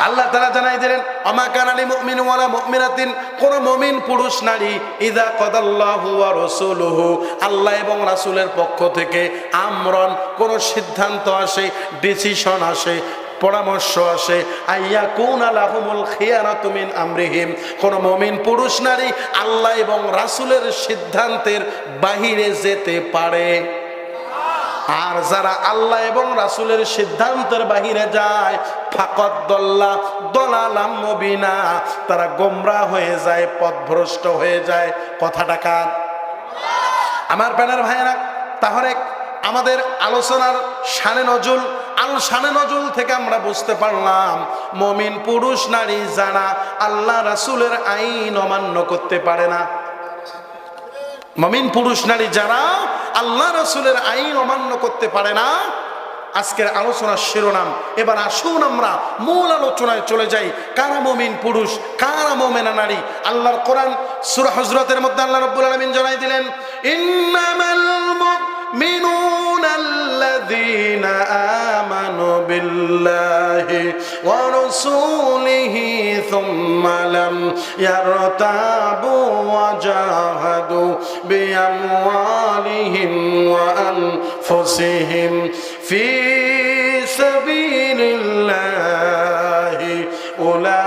S1: আল্লাহ তাআলা জানাই দিলেন, আমা কানা লিল মুমিন ওয়ালা মুমিনাতিন, কোন মুমিন পুরুষ নারী, ইযা কাদাল্লাহু ওয়া রাসূলুহু, আল্লাহ এবং রাসূলের পক্ষ থেকে, আমরন কোন সিদ্ধান্ত আসে, ডিসিশন আসে, পরামর্শ আসে, আইয়াকুনা লাহুমুল খিয়ারাতু মিন আমরিহিম, কোন মুমিন পুরুষ নারী আল্লাহ এবং রাসূলের সিদ্ধান্তের বাহিরে যেতে পারে। আর যারা আল্লাহ এবং রাসূলের সিদ্ধান্তের বাহিরে যায়, ফাকাদ দল্লা দলালাম মুবিনা, তারা গোমরাহ হয়ে যায়, পথভ্রষ্ট হয়ে যায়। কথাটা কার? আমার প্রাণের ভাইয়েরা, তাহলে আমাদের আলোচনার শানে নজুল থেকে আমরা বুঝতে পারলাম, মুমিন পুরুষ নারী যারা আল্লাহ রাসূলের আইন অমান্য করতে পারে না, মুমিন পুরুষ নারী যারা আল্লাহ রাসূলের আইন অমান্য করতে পারে না। আজকের আলোচনার শিরোনাম। এবার আসুন আমরা মূল আলোচনায় চলে যাই। কারা মুমিন পুরুষ, কারা মুমিনা নারী? আল্লাহর কোরআন সূরা হুজরাতের মধ্যে আল্লাহ রাব্বুল আলামিন জানাই দিলেন, ইন্নামাল মুমিনুনা আল্লাযীনা আমানু বিল্লাহি ওয়া রাসূলিহি সুম্মা লাম ইয়ারতাবু ওয়া জাহাদু বিআমওয়ালিহিম ওয়া আনফুসিহিম ফি সাবিলিল্লাহি উলাইকা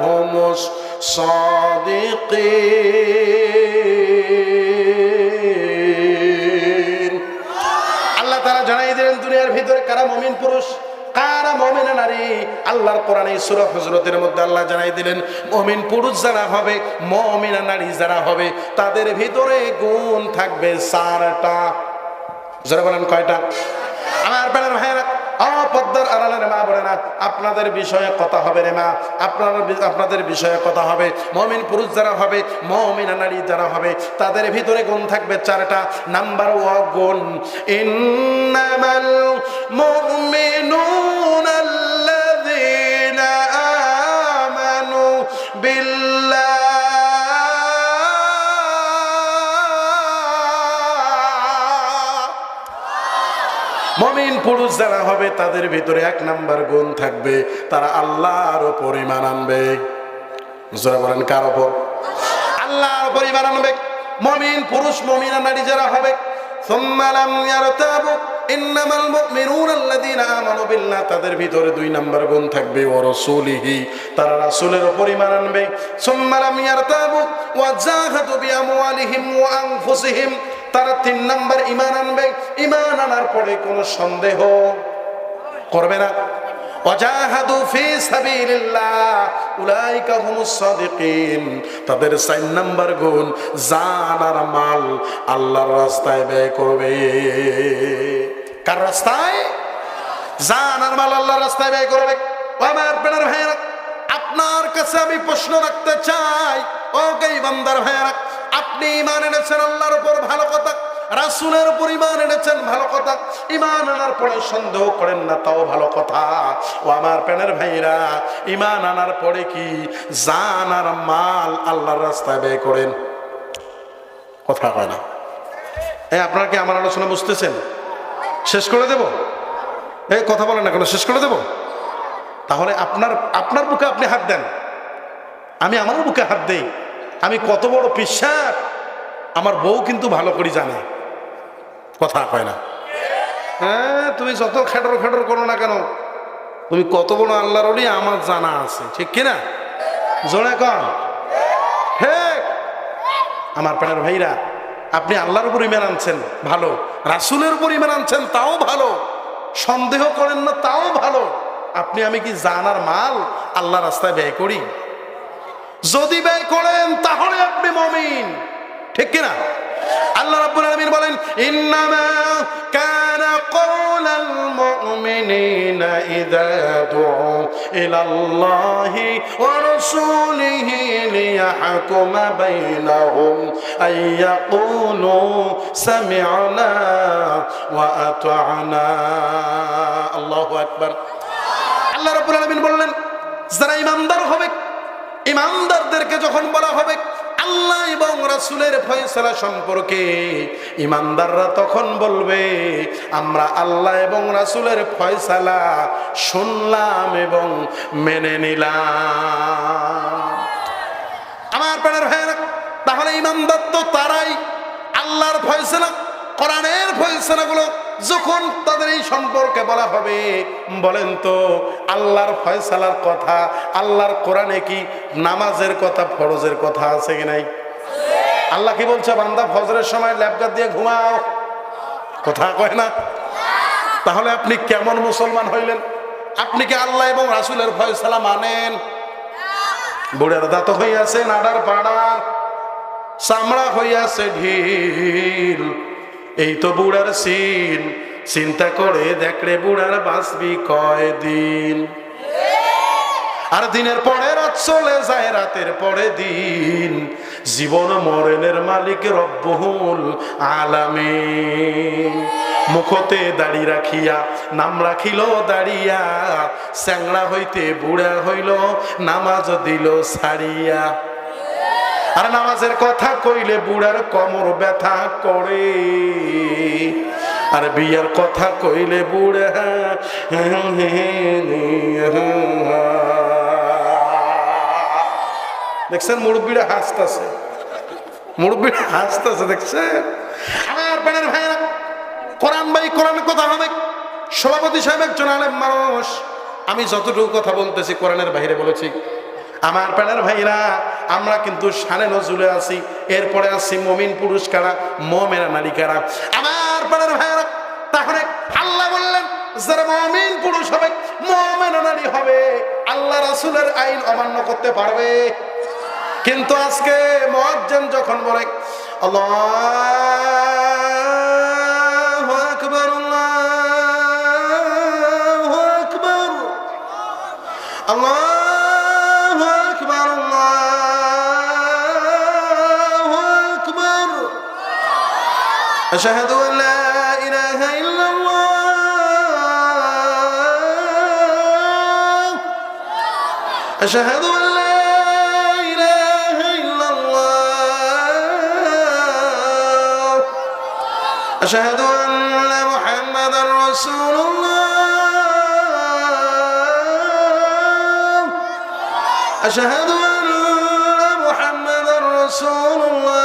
S1: হুমুস সাদিকিন। আল্লাহ তাআলা জানাই দিলেন দুনিয়ার ভিতরে কারা মুমিন পুরুষ, কারা মুমিনা নারী। আল্লাহর কোরআনে সূরা হুজরাতের মধ্যে আল্লাহ জানাই দিলেন, মুমিন পুরুষ যারা হবে, মুমিনা নারী যারা হবে, তাদের ভিতরে গুণ থাকবে 4টা। যারা বলেন কয়টা? আমার প্রাণের ভাইরা, পদ্মার আড়ালের মা বলে না, আপনাদের বিষয়ে কথা হবে রে মা, আপনাদের বিষয়ে কথা হবে। মুমিন পুরুষ যারা হবে, মুমিনা নারী যারা হবে, তাদের ভিতরে গুণ থাকবে 4টা। নাম্বার 1 গুণ, ইন্নামাল মুমিনুনা আল্লাযীনা আমানু বিল্লাহ। মুমিন পুরুষ যারা হবে, তাদের ভিতরে 1 নাম্বার গুণ থাকবে, তারা আল্লাহর উপর ঈমান আনবে। যারা বলেন কার উপর? আল্লাহর উপর ঈমান আনবে, মুমিন পুরুষ মুমিনা নারী যারা হবে, সুম্মা লাম ইয়ারতাবু ইন্নামাল মুমিনুনা আল্লাযীনা আমানু বিল্লাহ, তাদের ভিতরে 2 নাম্বার গুণ থাকবে, ওয়া রাসূলিহি, তারা রাসূলের উপর ঈমান আনবে, সুম্মা লাম ইয়ারতাবু ওয়া জাহাদু বিআমওয়ালিহিম ওয়া আনফুসিহিম, তারা 3 নাম্বার ঈমান আনবে, ঈমান আনার পরে কোনো সন্দেহ করবে না, ওয়াজাহাদু ফি সাবিলিল্লাহ উলাইকা হুমুস সাদিকিন, তাদের 4 নাম্বার গুণ জান আর মাল আল্লাহর রাস্তায় ব্যয় করবে। কার রাস্তায়? জান আর মাল আল্লাহর রাস্তায় ব্যয় করবে। ও আমার প্রাণের ভাইরা, আপনার কাছে আমি প্রশ্ন রাখতে চাই, ও গাইবান্দার ভাইরা, আপনি ঈমান এনেছেন আল্লাহর উপর, ভালো কথা, রাসূলের উপর ঈমান এনেছেন, ভালো কথা, ঈমান আনার পরে সন্দেহ করেন না, তাও ভালো কথা। ও আমার প্রাণের ভাইরা, ঈমান আনার পরে কি জান আর মাল আল্লাহর রাস্তায় ব্যয় করেন? কথা হয় না। আপনারা কি আমার আলোচনা বুঝতেছেন? শেষ করে দেব? কথা বলেন না কেন, শেষ করে দেব? তাহলে আপনার বুকে আপনি হাত দেন, আমি আমার বুকে হাত দেই। আমি কত বড় পিশাচ আমার বউ কিন্তু ভালো করে জানে। কথা কয় না? তুমি যত খেটর খেটর করো না কেন, তুমি কত বড় আল্লাহর ওলি আমার জানা আছে, ঠিক কিনা? জোরে কন হে। আমার প্রাণের ভাইরা, আপনি আল্লাহর উপর ঈমান আনছেন, ভালো, রাসূলের উপর ঈমান আনছেন, তাও ভালো, সন্দেহ করেন না, তাও ভালো। আপনি আমি কি জান আর মাল আল্লাহর রাস্তায় ব্যয় করি? যদি ব্যয় করেন তাহলে আপনি মুমিন, ঠিক কিনা? আল্লাহ রাব্বুল আলামিন বলেন, ইন্নামা কানা কওলাল মুমিনিনা ইযা দুউ ইলাল্লাহি ওয়া রাসূলিহি লিয়াহকুমা বাইনাহুম আইয়াকুলু সামি'না ওয়া আতা'না। আল্লাহু আকবার। আল্লাহ রাব্বুল আলামিন বললেন, যারা ঈমানদার হবে, ঈমানদারদেরকে যখন বলা হবে আল্লাহ এবং রাসূলের ফয়সালা সম্পর্কে, ঈমানদাররা তখন বলবে, আমরা আল্লাহ এবং রাসূলের ফয়সালা শুনলাম এবং মেনে নিলাম। আমার প্রাণের ভাইরা, তাহলে ঈমানদার তো তারাই আল্লাহর ফয়সালা, কোরআনের ফয়সালাগুলো যখন তাদের এই সম্পর্কে বলা হবে, বলেন তো আল্লাহর ফয়সালার কথা আল্লাহর কোরআনে কি নামাজের কথা, ফরজের কথা আছে কি নাই? আল্লাহ কি বলছে? বান্দা ফজরের সময় ল্যাপটপ দিয়ে ঘুমাও, কথা কয় না? তাহলে আপনি কেমন মুসলমান হইলেন? আপনি কি আল্লাহ এবং রাসূলের ফয়সালা মানেন? বুড়ার দাঁত হইয়াছে নাডার পাড়ার, চামড়া হইয়াছে ঢিল, এই তো বুড়ার সিন, চিন্তা করে দেখরে বুড়ার বাঁচবি কয়দিন। আর দিনের পরে রাত চলে যায়, রাতের পরে দিন, জীবন মরণের মালিক রব্বুল আলামিন। মুখতে দাড়ি রাখিয়া নাম রাখিল দাঁড়িয়া, চ্যাংড়া হইতে বুড়া হইল নামাজ দিল ছাড়িয়া। আর নামাজের কথা কইলে বুড়ার কোমর ব্যথা করে, আর বিয়ার কথা কইলে বুড়া দেখছেন মুরব্বীরা হাসতেছে, মুরব্বীরা হাসতেছে, দেখছেন? আমার প্রাণের ভাইরা, কোরআন ভাই কোরআনের কথা হবে। সভাপতি সাহেব একজন আলেম মানুষ, আমি যতটুকু কথা বলতেছি কোরআনের বাইরে বলেছি। আমার প্রাণের ভাইরা, আমরা কিন্তু শানে নজরুলে আছি, এরপরে আছি মুমিন পুরুষ কারা, মুমিনা নারী কারা। আমার প্রাণের ভাইরা, তাহলে আল্লাহ বললেন যারা মুমিন পুরুষ হবে, মুমিনা নারী হবে, আল্লাহ রাসূলের আইন অমান্য করতে পারবে। কিন্তু আজকে মুয়াজ্জিন যখন বলে আল্লাহু আকবার, আল্লাহু আকবার, আল্লাহু আকবার, আল্লাহু আকবার, আশহাদু আন লা ইলাহা ইল্লাল্লাহ, আশহাদু আন লা أشهد أن محمدا رسول الله، أشهد أن محمدا রাসূলুল্লাহ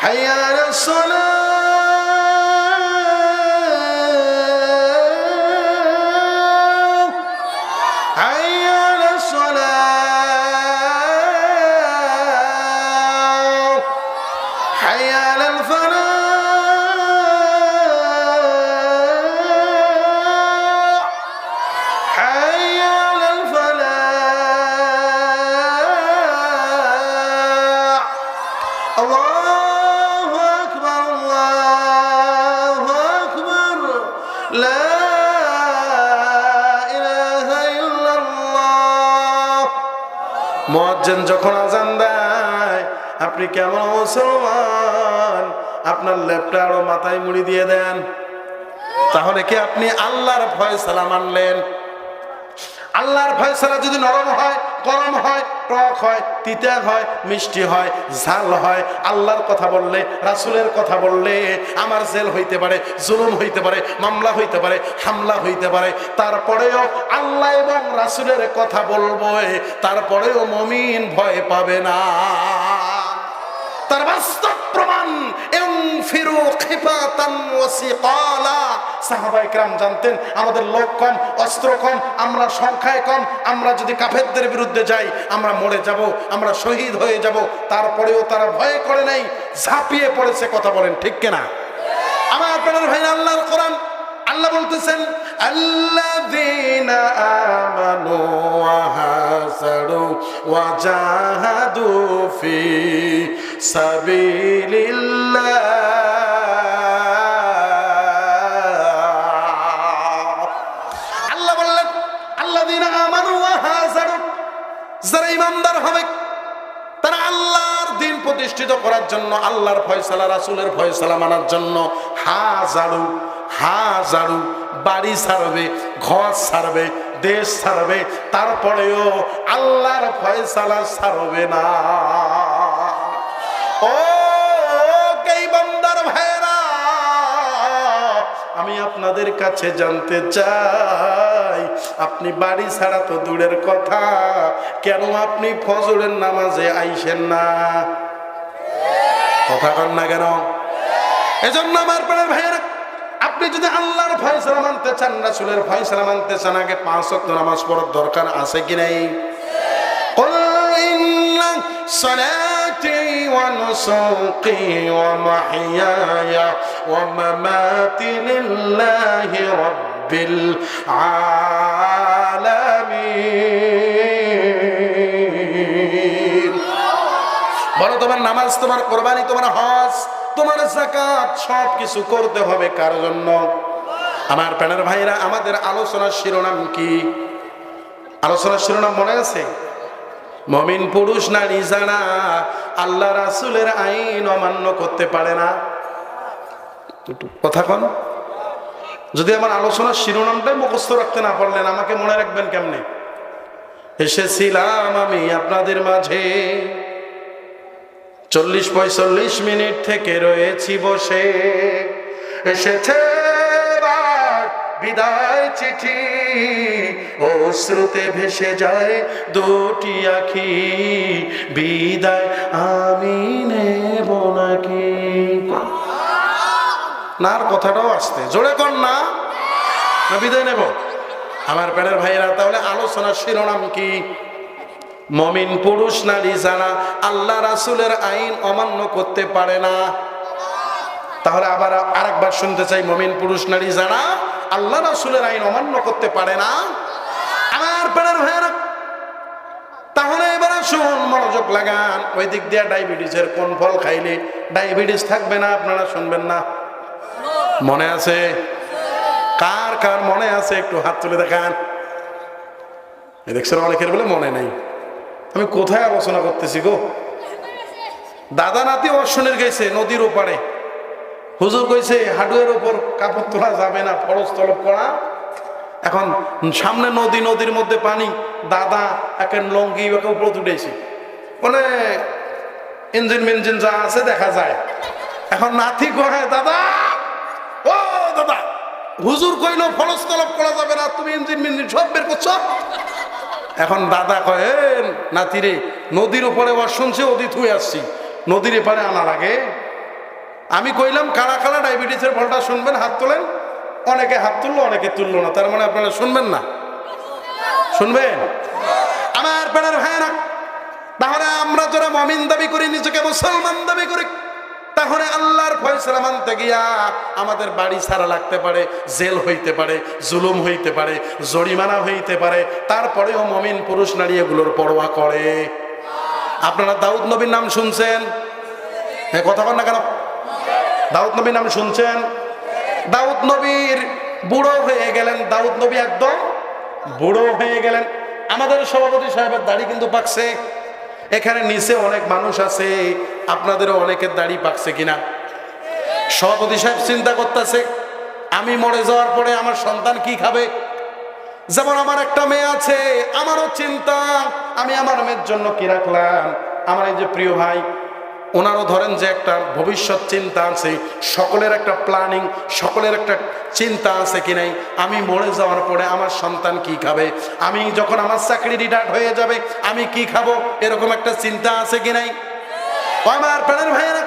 S1: হাইয়া আলাস সালাহ মুয়াজ্জিন যখন আযান দেয়, আপনি কেমন মুসলমান আপনার লেপটা আরো মাথায় মুড়ি দিয়ে দেন? তাহলে কি আপনি আল্লাহর ফয়সালা মানলেন? আল্লাহর ফয়সালা যদি নরম হয়, গরম হয়, টক হয়, তিতা হয়, মিষ্টি হয়, ঝাল হয়, আল্লাহর কথা বললে, রাসূলের কথা বললে আমার জেল হইতে পারে, জুলুম হইতে পারে, মামলা হইতে পারে, হামলা হইতে পারে, তারপরেও আল্লাহ এবং রাসূলের কথা বলবো, তারপরেও মুমিন ভয় পাবে না। তার বাস্তব প্রমাণ ইনফিরু খিফাতান ওয়া সিকালা। সাহাবায়ে কেরাম জানতেন আমাদের লোক কম, অস্ত্র কম, আমরা সংখ্যায় কম, আমরা যদি কাফেরদের বিরুদ্ধে যাই আমরা মরে যাব, আমরা শহীদ হয়ে যাব, তারপরেও তারা ভয় করে নাই, ঝাঁপিয়ে পড়েছে। কথা বলেন ঠিক কিনা? আমার আপনার ভাই, আল্লাহর কোরআন, আল্লাহ বলতেছেন আল্লাযীনা আমানু ওয়া হাজারু ওয়া জাহাদু ফি সাবিলিল্লাহ। আল্লাহ বললেন আল্লাযীনা আমানু ওয়া হাজারু, যারা ঈমানদার হবে তারা আল্লাহর দ্বীন প্রতিষ্ঠিত করার জন্য, আল্লাহর ফয়সালা, রাসূলের ফয়সালা মানার জন্য হাজারু হাজারু বাড়ি ছাড়বে, ঘর ছাড়বে, দেশ ছাড়বে, তারপরেও আল্লাহর ফয়সালা ছাড়বে না। ও বান্দার ভাইরা, আমি আপনাদের কাছে জানতে চাই, আপনি বাড়ি ছাড়া তো দূরের কথা, কেন আপনি ফজরের নামাজে আইসেন না? কথা কন না কেন? এজন্য আমার প্রাণের ভাইয়েরা, আপনি যদি আল্লাহর ফয়সালা মানতে চান, রাসূলের ফয়সালা মানতে চান, আগে 5 ওয়াক্ত নামাজ পড়ার দরকার আছে কি নাই? কুল ইন্না সালাতি ওয়া নুসুকি ওয়া মাহইয়ায়া ওয়া মামাতি লিল্লাহি রাব্বিল আলামিন। বলো, তোমার নামাজ, তোমার কুরবানি, তোমার হজ, তোমার যাকাত সব কিছু করতে হবে কার জন্য? আমার প্রাণের ভাইরা, আমাদের আলোচনার শিরোনাম কি? আলোচনার শিরোনাম মনে আছে? মুমিন পুরুষ নারী যারা আল্লাহ রাসূলের আইন অমান্য করতে পারে না। কথা কোন? যদি আমার আলোচনার শিরোনামটাই মুখস্থ রাখতে না পারলেন, আমাকে মনে রাখবেন কেমনে? এসেছিলাম আমি আপনাদের মাঝে, 40-45 মিনিট থেকে রয়েছি বসে, এসেছে বিদায় চিঠি, অশ্রুতে ভেসে যায় দুটি আখি, বিদায় আমি নেব নাকি? নার কথাটাও আসতে জোরে কর না, বিদায় নেব? আমার প্যানের ভাইয়েরা, তাহলে আলোচনার শিরোনাম কি? মুমিন পুরুষ নারী যারা আল্লাহ রাসূলের আইন অমান্য করতে পারে না। তাহলে আবার আরেকবার শুনতে চাই, মুমিন পুরুষ নারী যারা আল্লাহ রাসূলের আইন অমান্য করতে পারে না। আমার প্রাণের ভাইয়েরা, তাহলে এবার শুন, মনোযোগ লাগান। ওই দিক দিয়ে ডায়াবেটিসের কোন ফল খাইলে ডায়াবেটিস থাকবে না, আপনারা শুনবেন না? মনে আছে? কার কার মনে আছে একটু হাত তুলে দেখান। দেখছেন অনেকের বলে মনে নাই। আমি কোথায় আলোচনা করতেছি গো? দাদা নাতি অশ্বনের গেছে নদীর ওপারে, হুজুর কইছে হাডুয়ের উপর কাপড় তোলা যাবে না, ফরজ তলব করা। এখন সামনে নদী, নদীর মধ্যে পানি, দাদা এখন লঙ্গি উপরে উঠেছি, মানে ইঞ্জিন মিঞ্জিন যা আছে দেখা যায়। এখন নাতি কয়, দাদা ও দাদা, হুজুর কইলো ফরজ তলব করা যাবে না, তুমি ইঞ্জিন মিঞ্জিন সব বের করছো। এখন দাদা কয়, নাতিরে নদীর উপরে ওয়াজ শুনছি, ওদি থুয়ে আসছি, নদীর এপারে আনা লাগে। আমি কইলাম কারা কারা ডায়াবেটিসের ফলটা শুনবেন, হাত তোলেন। অনেকে হাত তুললো, অনেকে তুললো না। তার মানে আপনারা শুনবেন না? শুনবেন? আমার প্রাণের ভাইয়েরা, তাহলে আমরা যারা মুমিন দাবি করি, নিজেকে মুসলমান দাবি করি, তাহলে আল্লাহর ফয়সালা মানতে গিয়া আমাদের বাড়ি ছাড়া লাগতে পারে, জেল হইতে পারে, জুলুম হইতে পারে, জরিমানা হইতে পারে। তারপরেও মুমিন পুরুষ নারী এগুলোর পরোয়া করে। আপনারা দাউদ নবীর নাম শুনছেন? হ্যাঁ, কথা বল না কেন? দাউদ নবীর নাম শুনছেন? দাউদ নবীর বুড়ো হয়ে গেলেন, দাউদ নবী একদম বুড়ো হয়ে গেলেন। আমাদের সভাপতি সাহেবের দাড়ি কিন্তু পাকছে। এখানে নিচে অনেক মানুষ আছে, আপনাদেরও অনেকের দাড়ি পাকছে কিনা। সভাপতি সাহেব চিন্তা করতেছে, আমি মরে যাওয়ার পরে আমার সন্তান কি খাবে। যেমন আমার একটা মেয়ে আছে, আমারও চিন্তা, আমি আমার মেয়ের জন্য কি রাখলাম। আমার এই যে প্রিয় ভাই, ওনারও ধরেন যে একটা ভবিষ্যৎ চিন্তা আছে, সকলের একটা প্ল্যানিং, সকলের একটা চিন্তা আছে কি নাই। আমি মরে যাওয়ার পরে আমার সন্তান কি খাবে, আমি যখন আমার চাকরি রিটায়ার্ড হয়ে যাবে আমি কি খাবো, এরকম একটা চিন্তা আছে কি নাই। আমার প্রাণের ভাইয়েরা,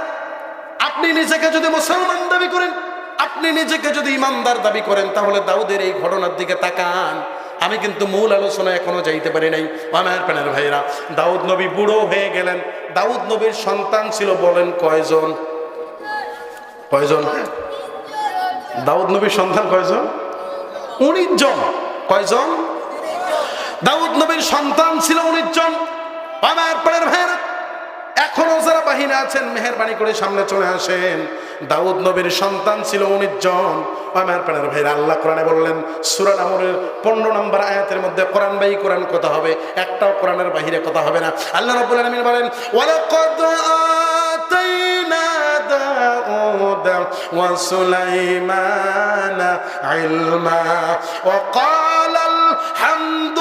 S1: আপনি নিজেকে যদি মুসলমান দাবি করেন, আপনি নিজেকে যদি ইমানদার দাবি করেন, তাহলে দাউদের এই ঘটনার দিকে তাকান। আমি কিন্তু মূল আলোচনা এখনো যাইতে পারি নাই। আমার প্রাণের ভাইয়েরা, দাউদ নবী বুড়ো হয়ে গেলেন। দাউদ নবীর সন্তান ছিল, বলেন কয়জন? কয়জন? দাউদ নবীর সন্তান কয়জন? 19 জন। কয়জন? দাউদ নবীর সন্তান ছিল 19 জন। আমার প্রাণের ভাইয়েরা, এখনো যারা বাহিনী আছেন, মেহেরবানি করে সামনে চলে আসেন। দাউদ নবীর সন্তান ছিল 19 জন। আমার প্রাণের ভাইরা, আল্লাহ কোরআনে বললেন, সূরা নামলের 15 নম্বর আয়াতের মধ্যে কোরআন বাই কোরআন কথা হবে, একটাও কোরআনের বাহিরে কথা হবে না। আল্লাহ রাব্বুল আলামিন বলেন, ওয়ালাকাদ আতাইনা দাউদা ওয়া সুলাইমানা ইলমা ওয়া ক্বালা আলহামদুলিল্লাহিল্লাযী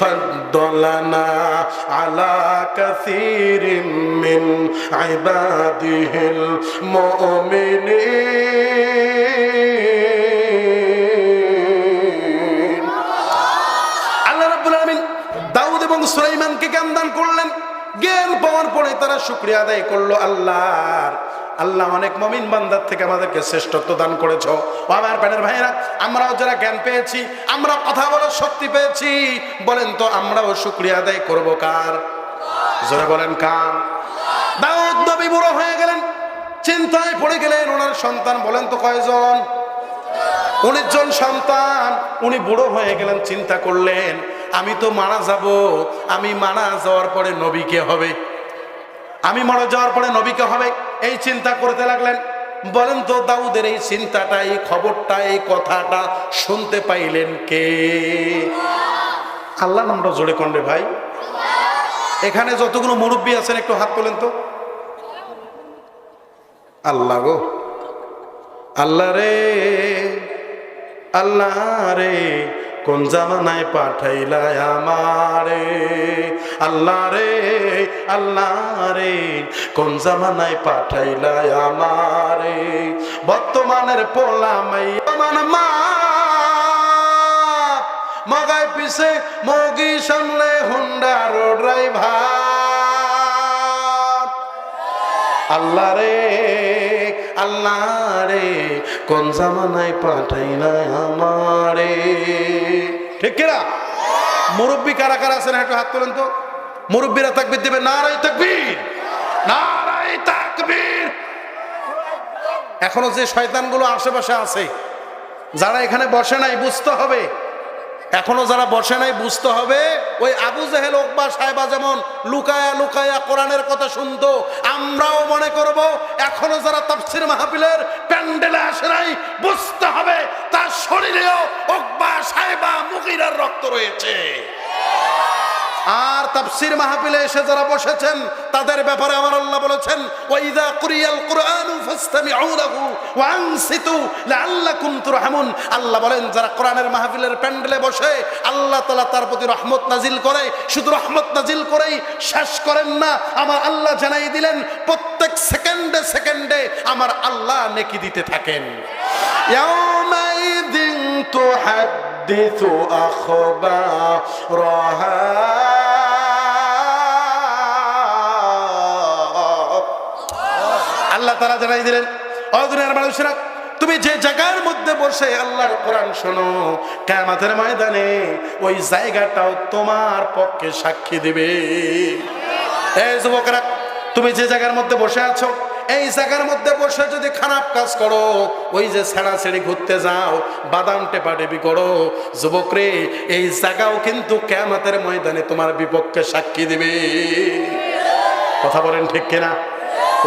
S1: ফাদ্দালানা আলা কাসীরিম মিন ইবাদিহিল মুমিনিন। আল্লাহ রাব্বুল আলামিন দাউদ এবং সুলাইমানকে জ্ঞান দান করলেন। জ্ঞান পাওয়ার পরে তারা শুকরিয়া আদায় করলো আল্লাহর। আল্লাহ অনেক মুমিন বান্দার থেকে আমাদেরকে শ্রেষ্ঠত্ব দান করেছো। আমার প্রাণের ভাইয়েরা, আমরাও যারা জ্ঞান পেয়েছি, আমরা কথা বলার শক্তি পেয়েছি, বলেন তো আমরাও শুকরিয়া আদায় করবো কার? জোরে বলেন কার? দাউদ নবী বুড়ো হয়ে গেলেন, চিন্তায় পড়ে গেলেন। ওনার সন্তান বলেন তো কয়জন? 19 জন সন্তান। উনি বুড়ো হয়ে গেলেন, চিন্তা করলেন, আমি তো মারা যাব, আমি মারা যাওয়ার পরে নবীকে হবে, আমি মারা যাওয়ার পরে নবীকে হবে, এই চিন্তা করতে লাগলেন। বলেন তো দাউদের এই চিন্তাটা, এই খবরটা, এই কথাটা শুনতে পাইলেন কে? আল্লাহ নামটা জোরে কোন রে ভাই? এখানে যতগুলো মুরব্বী আছেন একটু হাত তোলেন তো। আল্লাহ গো, আল্লাহ রে, আল্লাহ রে, কোন জামানায় পাঠাইলা আমারে। আল্লাহ রে, আল্লাহ রে, কোন জামানায় পাঠাইলা আমারে। বর্তমানের পোলা মাইয়ামান মা, মগায় পিছে মগি সামনে হুন্ডার ড্রাইভার। আল্লাহ রে, আল্লাহ রে, কোন জামানায় পাঠাইলা আমারে। ঠিক কিনা? মুরব্বী কারা কারা আছেন একটু হাত তোলেন তো। মুরব্বীরা তাকবীর দিবেন, নারায়ে তাকবীর, নারায়ে তাকবীর। এখনো যে শয়তানগুলো আশেপাশে আছে, যারা এখানে বসে নাই, বুঝতে হবে। এখনো যারা বসে নাই বুঝতে হবে, ওই আবু জেহেল উকবা সাহেবা যেমন লুকায়া লুকায়া কোরআনের কথা শুনতো, আমরাও মনে করব। এখনো যারা তাফসীর মাহফিলের প্যান্ডেলে আসে নাই, বুঝতে হবে তার শরীরেও উকবা সাহেবা মুগীরার রক্ত রয়েছে। আর তাফসীর মাহফিলে এসে যারা বসেছেন, তাদের ব্যাপারে আমার আল্লাহ বলেছেন, ওয়াইযা কুরিয়াল কুরআনু ফাসতামিউ লাহু ওয়া আনসিতু লাআল্লাকুম তুরহামুন। আল্লাহ বলেন, যারা কোরআনের মাহফিলের প্যান্ডেলে বসে, আল্লাহ তাআলা তার প্রতি রহমত নাজিল করে। শুধু রহমত নাজিল করেই শেষ করেন না, আমার আল্লাহ জানাই দিলেন, প্রত্যেক সেকেন্ডে সেকেন্ডে আমার আল্লাহ নেকি দিতে থাকেন। ইয়াউমাইযিন তুহাদ্দিসু আখবারাহা আল্লাহ তাআলা জানাই দিলেন, ও দুনিয়ার মানুষেরা, তুমি যে জায়গার মধ্যে বসে আল্লাহর কোরআন শোনো, কিয়ামতের ময়দানে ওই জায়গাটাও তোমার পক্ষে সাক্ষী দিবে। এই যুবকরা, তুমি যে জায়গার মধ্যে বসে আছো, এই জায়গার মধ্যে বসে যদি খারাপ কাজ করো, ওই যে ছেড়াছেড়ি ঘুরতে যাও, বাদাম টেপাটেপি করো, যুবক রে, এই জায়গাও কিন্তু কিয়ামতের ময়দানে তোমার বিপক্ষে সাক্ষী দিবে। কথা বলেন ঠিক কিনা?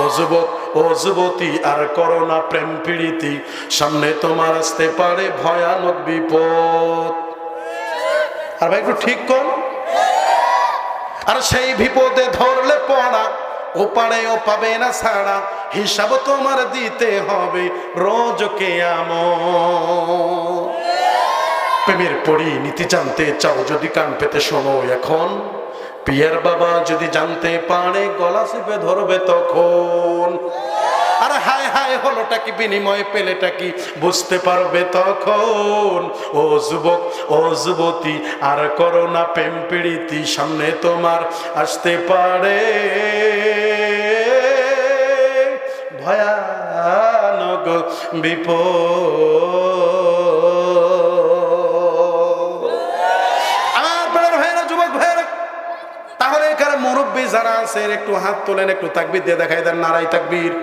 S1: ও যুবক, ও যুবতী, আর করো না প্রেম পীড়িতি, সামনে তোমার আসতে পারে ভয়ানক বিপদ। আর ভাই একটু ঠিক কর। আর সেই বিপদে ধরলে পড়া, ও পারেও পাবে না ছাড়া, হিসাব তোমার দিতে হবে রোজ কিয়ামত। প্রেমের পরিণীতি জানতে চাও যদি কান পেতে শোনো এখন, পিয়ার বাবা যদি জানতে পারে গলা চেপে ধরবে তখন। আর হায় হায় হলোটা কি, বিনিময় পেলেটা কি, বুঝতে পারবে তখন। ও যুবক, ও যুবতী, আর করো না প্রেম পীড়িতি, সামনে তোমার আসতে পারে ভয়ানক বিপদ। আমার প্রাণের ভাইরা, যুবক ভাইরা, তাহলে এখানে মুরব্বী যারা আছে একটু হাত তোলেন, একটু তাকবীর দিয়ে দেখাই দেন, নারাই তাকবীর।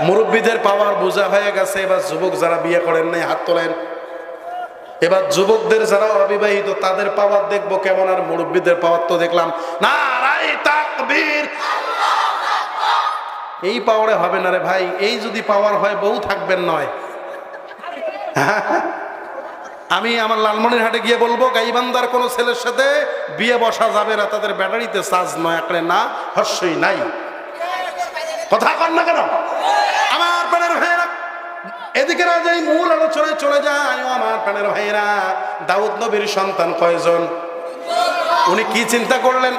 S1: মুরব্বীদের পাওয়ার বোঝা হয়ে গেছে। এবার যুবক যারা বিয়ে করেন নাই হাত তোলেন। এবার যুবকদের যারা অবিবাহিত তাদের পাওয়ার দেখবো কেমন, আর মুরব্বীদের পাওয়ার তো দেখলাম, নারাই তাকবীর। এই পাওয়ারে হবে না রে ভাই, এই যদি পাওয়ার হয় বউ থাকবেন নয়। আমি আমার লালমনিরহাটে গিয়ে বলবো, গাইবান্ধার কোন ছেলের সাথে বিয়ে বসা যাবে না, তাদের ব্যাটারিতে চার্জ নয়, আঁকড়ে না, হর্ষই নাই। কথা কন না কেন? আমার প্রাণের ভাইয়েরা, এদিকে রাজাই মূল আলোচনায় চলে যায়। আমার প্রাণের ভাইয়েরা, দাউদ নবীর সন্তান কয়জন? উনি কি চিন্তা করলেন?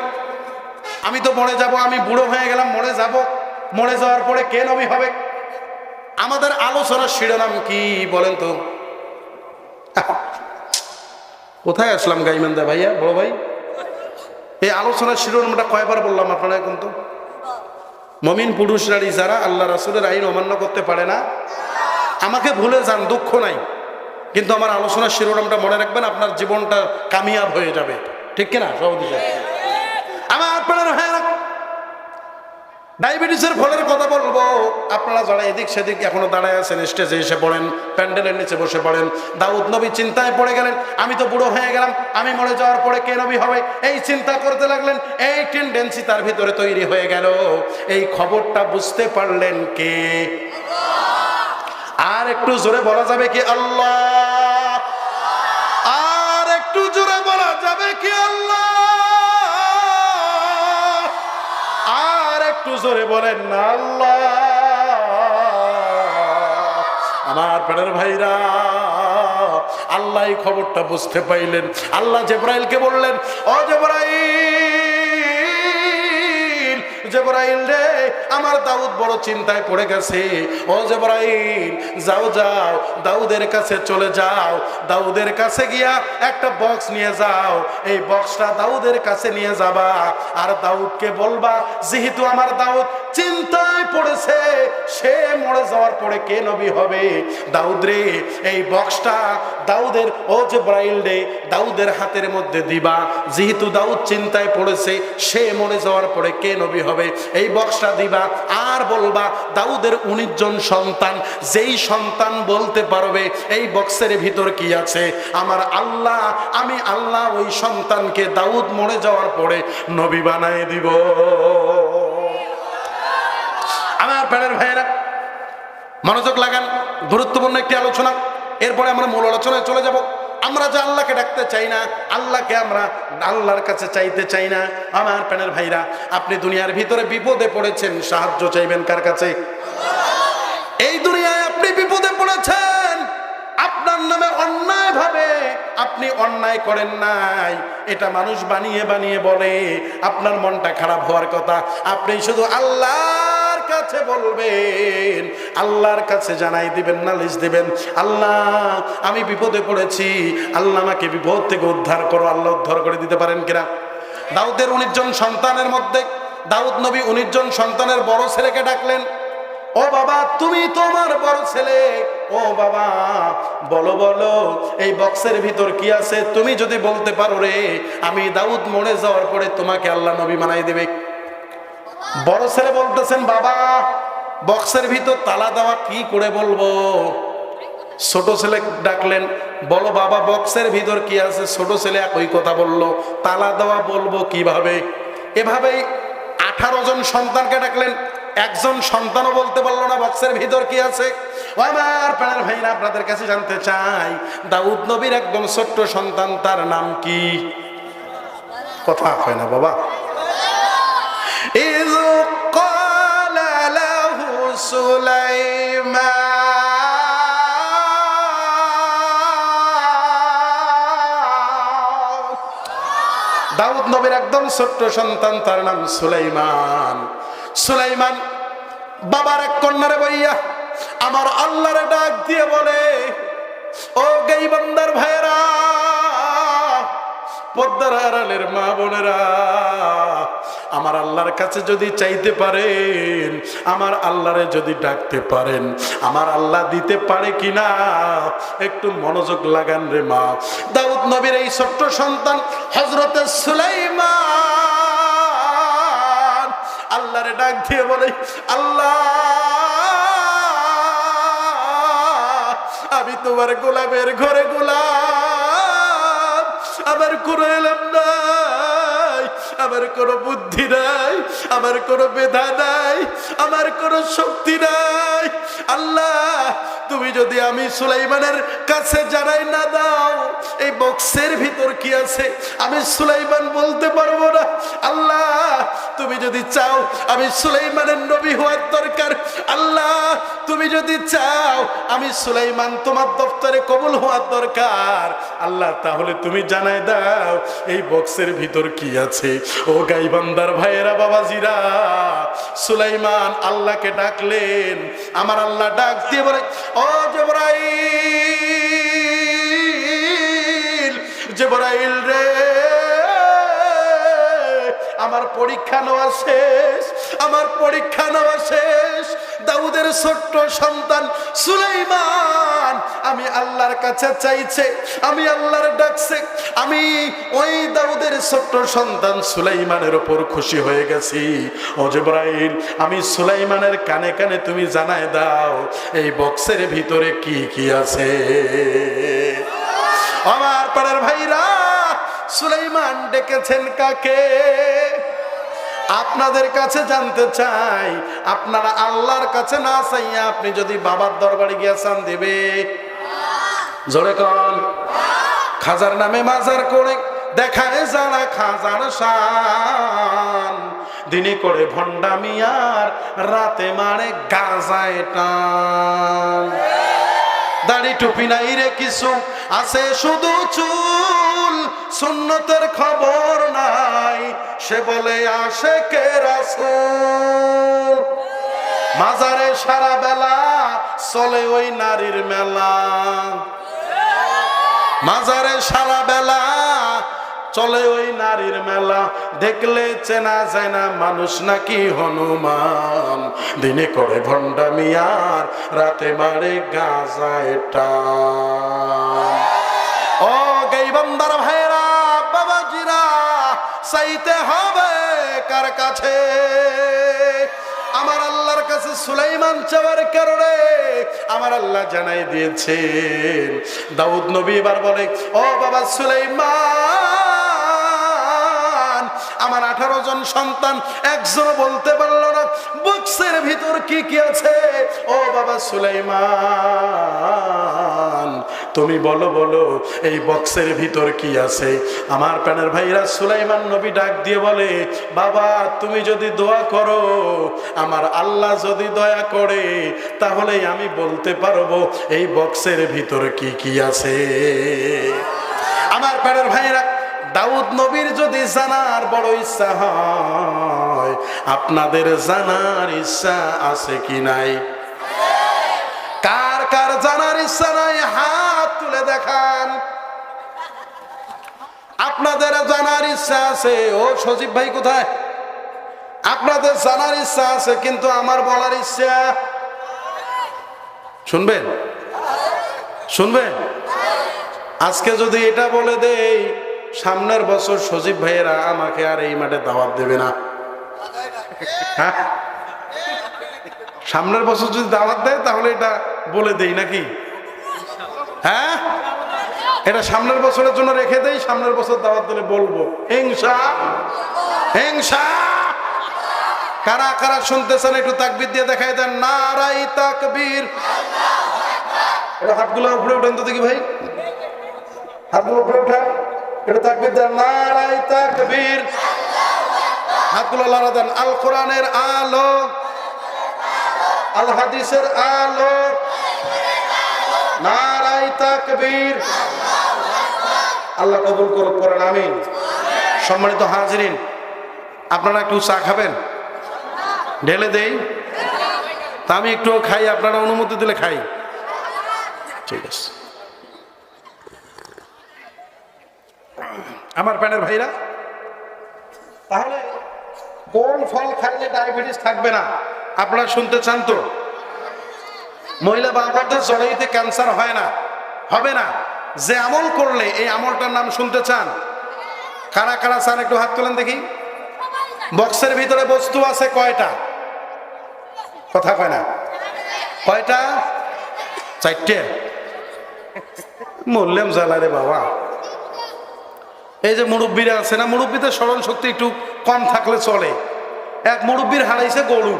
S1: আমি তো মরে যাব, আমি বুড়ো হয়ে গেলাম, মরে যাব, মরে যাওয়ার পরে কে নবী হবে? আমাদের আলোচনার শিরোনাম কি বলেন তো? কোথায় আসলাম গাইমান্দা ভাইয়া, বড় ভাই? এই আলোচনার শিরোনামটা কয়বার বললাম আপনারা এখন তো? মমিন পুরুষরাই যারা আল্লাহ রাসূলের আইন অমান্য করতে পারে না, আমাকে ভুলে যান, দুঃখ নাই, কিন্তু আমার আলোচনার শিরোনামটা মনে রাখবেন, আপনার জীবনটা কামিয়াব হয়ে যাবে। ঠিক কিনা সভাপতি সাহেব? আমার আপনারা ডায়াবেটিসের ফলের কথা বলবো। আপনারা যারা এদিক সেদিক এখনো দাঁড়ায় আছেন, স্টেজে এসে পড়েন, প্যান্ডেলের নিচে বসে পড়েন। দাউদ নবী চিন্তায় পড়ে গেলেন, আমি তো বুড়ো হয়ে গেলাম, আমি মরে যাওয়ার পরে কে নবী হবে, এই চিন্তা করতে লাগলেন। এই টেন্ডেন্সি তার ভিতরে তৈরি হয়ে গেল। এই খবরটা বুঝতে পারলেন কে? আর একটু জোরে বলা যাবে কি আল্লাহ? আর একটু জোরে বলা যাবে কি আল্লাহ? একটু জোরে বলেন না আল্লাহ। আমার প্রাণের ভাইরা, আল্লাহ এই খবরটা বুঝতে পাইলেন। আল্লাহ জিবরাইলকে বললেন, ও জিবরাইল, জিবরাইল রে, আমার দাউদ বড় চিন্তায় পড়ে গেছে। ও জিবরাইল, যাও যাও, দাউদের কাছে চলে যাও, দাউদের কাছে গিয়া একটা বক্স নিয়ে যাও, এই বক্সটা দাউদের কাছে নিয়ে যাবা, আর দাউদকে বলবা, যেহেতু আমার দাউদ চিন্তায় পড়েছে, সে মরে যাওয়ার পরে কে নবী হবে, দাউদ রে, এই বক্সটা দাউদের, ও জিবরাইল রে, দাউদের হাতের মধ্যে দিবা, যেহেতু দাউদ চিন্তায় পড়েছে, সে মরে যাওয়ার পরে কে নবী হবে, এই বক্সটা দিবা, আর বলবা দাউদের 19 জন সন্তান, যেই সন্তান বলতে পারবে এই বক্সের ভিতর কি আছে, আমার আল্লাহ, আমি আল্লাহ ওই সন্তানকে দাউদ মরে যাওয়ার পরে নবী বানায় দিব। আমার প্রাণের ভাইয়েরা, মনোযোগ লাগান, গুরুত্বপূর্ণ একটি আলোচনা। এরপরে আমরা মূল আলোচনায় চলে যাব। আমরা যে আল্লাহকে ডাকতে চাই না, আল্লাহকে আমরা আল্লাহর কাছে চাইতে চাই না। আমার প্রাণের ভাইরা, আপনি দুনিয়ার ভিতরে বিপদে পড়েছেন, সাহায্য চাইবেন কার কাছে? এই দুনিয়ায় আপনি বিপদে পড়েছেন, আপনার নামে অন্যায় ভাবে আপনি অন্যায় করেন নাই, এটা মানুষ বানিয়ে বানিয়ে বলে, আপনার মনটা খারাপ হওয়ার কথা। আপনি শুধু আল্লাহর কাছে বলবেন, আল্লাহর কাছে জানাই দিবেন, নালিশ দিবেন, আল্লাহ আমি বিপদে পড়েছি, আল্লাহ আমাকে বিপদ থেকে উদ্ধার করো। আল্লাহ উদ্ধার করে দিতে পারেন কিনা? দাউদের 19 জন সন্তানের মধ্যে দাউদ নবী 19 জন সন্তানের বড় ছেলেকে ডাকলেন, ও বাবা তুমি তোমার বড় ছেলে, ও বাবা বলো বলো এই বক্সের ভিতর কি আছে? তুমি যদি বলতে পারো রে, আমি দাউদ মরে যাওয়ার পরে তোমাকে আল্লাহ নবী বানাই দেবে। বড় ছেলে বলতেছেন, বাবা বক্সের ভিতর তালা দেওয়া, কি করে বলবো? ছোট ছেলে ডাকলেন, বলো বাবা বক্সের ভিতর কি আছে? ছোট ছেলে একই কথা বলল, তালা দেওয়া বলবো কিভাবে? এভাবেই 18 জন সন্তানকে ডাকলেন, একজন সন্তানও বলতে পারলো না বক্সের ভিতর কি আছে। ও আমার প্রাণের ভাইরা, আপনাদের কাছে জানতে চাই, দাউদ নবীর একদম ছোট্ট সন্তান, তার নাম কি? কথা হয় না বাবা। ইয ক্বালা লাহু সুলাইমান, দাউদ নবীর একদম ছোট্ট সন্তান, তার নাম সুলাইমান। সুলাইমান বাবার এক কন্যারে বইয়া আমার আল্লাহরে ডাক দিয়ে বলে, ও গাইবান্দার ভাইরা, পদ্মার আড়ালের মা বোনেরা, আমার আল্লাহর কাছে যদি চাইতে পারেন, আমার আল্লাহরে যদি ডাকতে পারেন, আমার আল্লাহ দিতে পারে কিনা একটু মনোযোগ লাগান রে মা। দাউদ নবীর এই ছোট্ট সন্তান হযরতে সুলাইমান আল্লাহরে ডাক দিয়ে বলে, আল্লাহ আমি তোমার গোলামের ঘরে গোলাম, আমার কোনো এলাম নাই, আমার কোনো বুদ্ধি নাই, আমার কোনো মেধা নাই, আমার কোনো শক্তি নাই। আল্লাহ তুমি যদি আমি সুলাইমানের কাছে জানাই না দাও এই বক্সের ভিতর কি আছে, আমি সুলাইমান বলতে পারবো না। আল্লাহ তুমি যদি চাও আমি সুলাইমানের নবী হওয়ার দরকার, আল্লাহ তুমি যদি চাও আমি সুলাইমান তোমার দপ্তরে কবুল হওয়ার দরকার, আল্লাহ তাহলে তুমি জানাই দাও এই বক্সের ভিতর কি আছে। ও গাইবান্দার ভাইয়েরা, বাবাজিরা, সুলাইমান আল্লাহকে ডাকলেন। আমার আল্লাহ ডাক দিয়ে বলে, ও জিবরাইল, জিবরাইল রে, আমার পরীক্ষা নেওয়া শেষ, আমার পরীক্ষা নেওয়া শেষ। দাউদের ছোট্ট সন্তান সুলাইমান আমি আল্লাহর কাছে চাইছে, আমি আল্লাহর ডাকছে, আমি ওই দাউদের ছোট্ট সন্তান সুলাইমানের উপর খুশি হয়ে গেছি। ও জিবরাইল, আমি সুলাইমানের কানে কানে তুমি জানায় দাও এই বক্সের ভিতরে কি কি আছে। আমার পাড়ার ভাইরা, সুলাইমান ডেকেছেন কাকে? আপনাদের কাছে জানতে চাই, আপনারা আল্লাহর কাছে না চাইয়া আপনি যদি বাবার দরবারে গিয়েছেন দিবে? জোরে কোন? খাজার নামে মাজার করে দেখায় যারা খাজার শান, দিনে করে ভণ্ডামি আর রাতে মারে গাজায় টান। দাড়ি টুপি নাই রে কিছু, আছে শুধু চুল, সুন্নতের খবর নাই, সে বলে আশেকে রাসূল। মাজারে সারা বেলা চলে ওই নারীর মেলা, মাজারে সারা বেলা চলে ওই নারীর মেলা, দেখলে চেনা যায় না মানুষ নাকি হনুমান, দিনে করে ভণ্ডামি আর রাতে মারে গাজায় টান। ও গাইবান্দার ভাইরা, বাবাজিরা, চাইতে হবে কার কাছে? আমার আল্লাহর কাছে সুলাইমান চাওয়ার কারণে আমার আল্লাহ জানাই দিয়েছেন। দাউদ নবী এবার বলে, ও বাবা সুলাইমান, আমার 18 জন সন্তান একজনও বলতে পারলো না বক্সের ভিতর কি কি আছে। ও বাবা সুলাইমান, তুমি বলো বলো এই বক্সের ভিতর কি আছে। আমার প্রাণের ভাইরা, সুলাইমান নবী ডাক দিয়ে বলে, বাবা তুমি যদি দোয়া করো, আমার আল্লাহ যদি দয়া করে, তাহলে আমি বলতে পারবো এই বক্সের ভিতর কি কি আছে। আমার প্রাণের ভাইরা, দাউদ নবীর যদি জানার বড় ইচ্ছা হয়, আপনাদের জানার ইচ্ছা আছে কি নাই? কার কার জানার ইচ্ছা নাই হাত তুলে দেখান। আপনাদের জানার ইচ্ছা আছে। ও সজীব ভাই কোথায়? আপনাদের জানার ইচ্ছা আছে, কিন্তু আমার বলার ইচ্ছা। শুনবেন? শুনবেন? আজকে যদি এটা বলে দেই, সামনের বছর সজীব ভাইয়েরা আমাকে আর এই মাঠে দাওয়াত দেবে না। হ্যাঁ, সামনের বছর যদি দাওয়াত দেয় তাহলে এটা বলে দেই নাকি? হ্যাঁ, এটা সামনের বছরের জন্য রেখে দেই, সামনের বছর দাওয়াত দিলে বলবো ইনশাআল্লাহ। কারা কারা শুনতেছেন একটু তাকবীর দিয়ে দেখাই দেন। নারায়ে তাকবীর। এটা হাতগুলো উপরে উঠান তো দেখি ভাই, হাতগুলো উপরে উঠান, এটা তাকবীর দেন। নারায়ে তাকবীর। হাতগুলো লড়া দেন। আল কোরআনের আলো, আল হাদিসের আলো, নারায়ে তাকবীর। আল্লাহ কবুল করুক, পড়েন আমিন। সম্মানিত হাজিরিন, আপনারা একটু চা খাবেন? ঢেলে দেই? তা আমি একটু খাই, আপনারা অনুমতি দিলে খাই। ঠিক আছে। আমার প্যানের ভাইরা, তাহলে কোন ফল খাইলে ডায়াবেটিস থাকবে না আপনারা শুনতে চান তো? মহিলা বাবাদের জরায়ুতে ক্যান্সার হয় না, হবে না। যে আমল করলে এই আমলটার নাম শুনতে চান? কারা কারা চান একটু হাত তোলেন দেখি। বক্সের ভিতরে বস্তু আছে কয়টা? কথা কয় না। কয়টা? 4টে। মরলাম জ্বালা রে বাবা। এই যে মুরব্বীরা আছে না, মুরব্বীদের স্মরণ শক্তি একটু কম থাকলে চলে। এক মুরব্বীর হারাইছে গরু।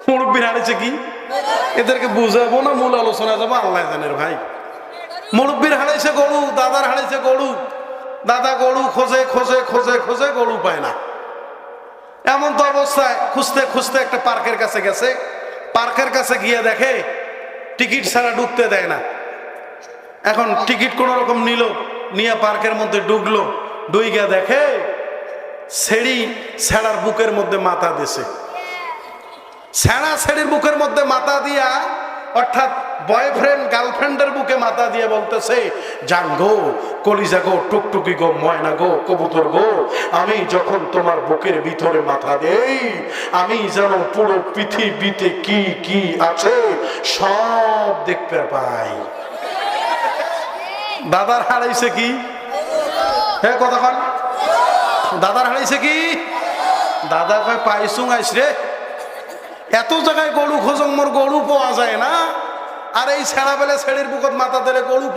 S1: মুরব্বীর হারাইছে কি? এদেরকে বুঝাবো না মূল আলোচনা যাবো আল্লাহ জানের ভাই। মুরব্বীর হারাইছে গরু, দাদার হারাইছে গরু। দাদা গরু খোঁজে খোঁজে খোঁজে খোঁজে, গরু পায় না। এমন তো অবস্থায় খুঁজতে খুঁজতে একটা পার্কের কাছে গেছে। পার্কের কাছে গিয়ে দেখে টিকিট ছাড়া ঢুকতে দেয় না। এখন টিকিট কোন রকম নিল, নিয়ে পার্কের মধ্যে ঢুকলো। ঢুইগা দেখে ছেড়ি ছেড়ার বুকের মধ্যে মাথা দিছে। ছেড়া ছেড়ির বুকের মধ্যে মাথা দিয়া, অর্থাৎ বয়ফ্রেন্ড গার্লফ্রেন্ডের বুকে মাথা দিয়ে বলতেছে, জান গো, কলিজা গো, টুকটুকি গো, ময়না গো, কবুতর গো, আমি যখন তোমার বুকের ভিতরে মাথা দেই, আমি যেন পুরো পৃথিবীতে কি কি আছে সব দেখতে পাই। দাদার হারাইছে কি? হ্যাঁ, কথা কন। দাদার হারাইছে কি? দাদা কয় পাইছুং আইস রে, এত জায়গায় গরু খোঁজং, মোর গরু পাওয়া যায় না। আর এই ছেড়া বেলে ছেড়ির বুকত মাথা দিলে গরু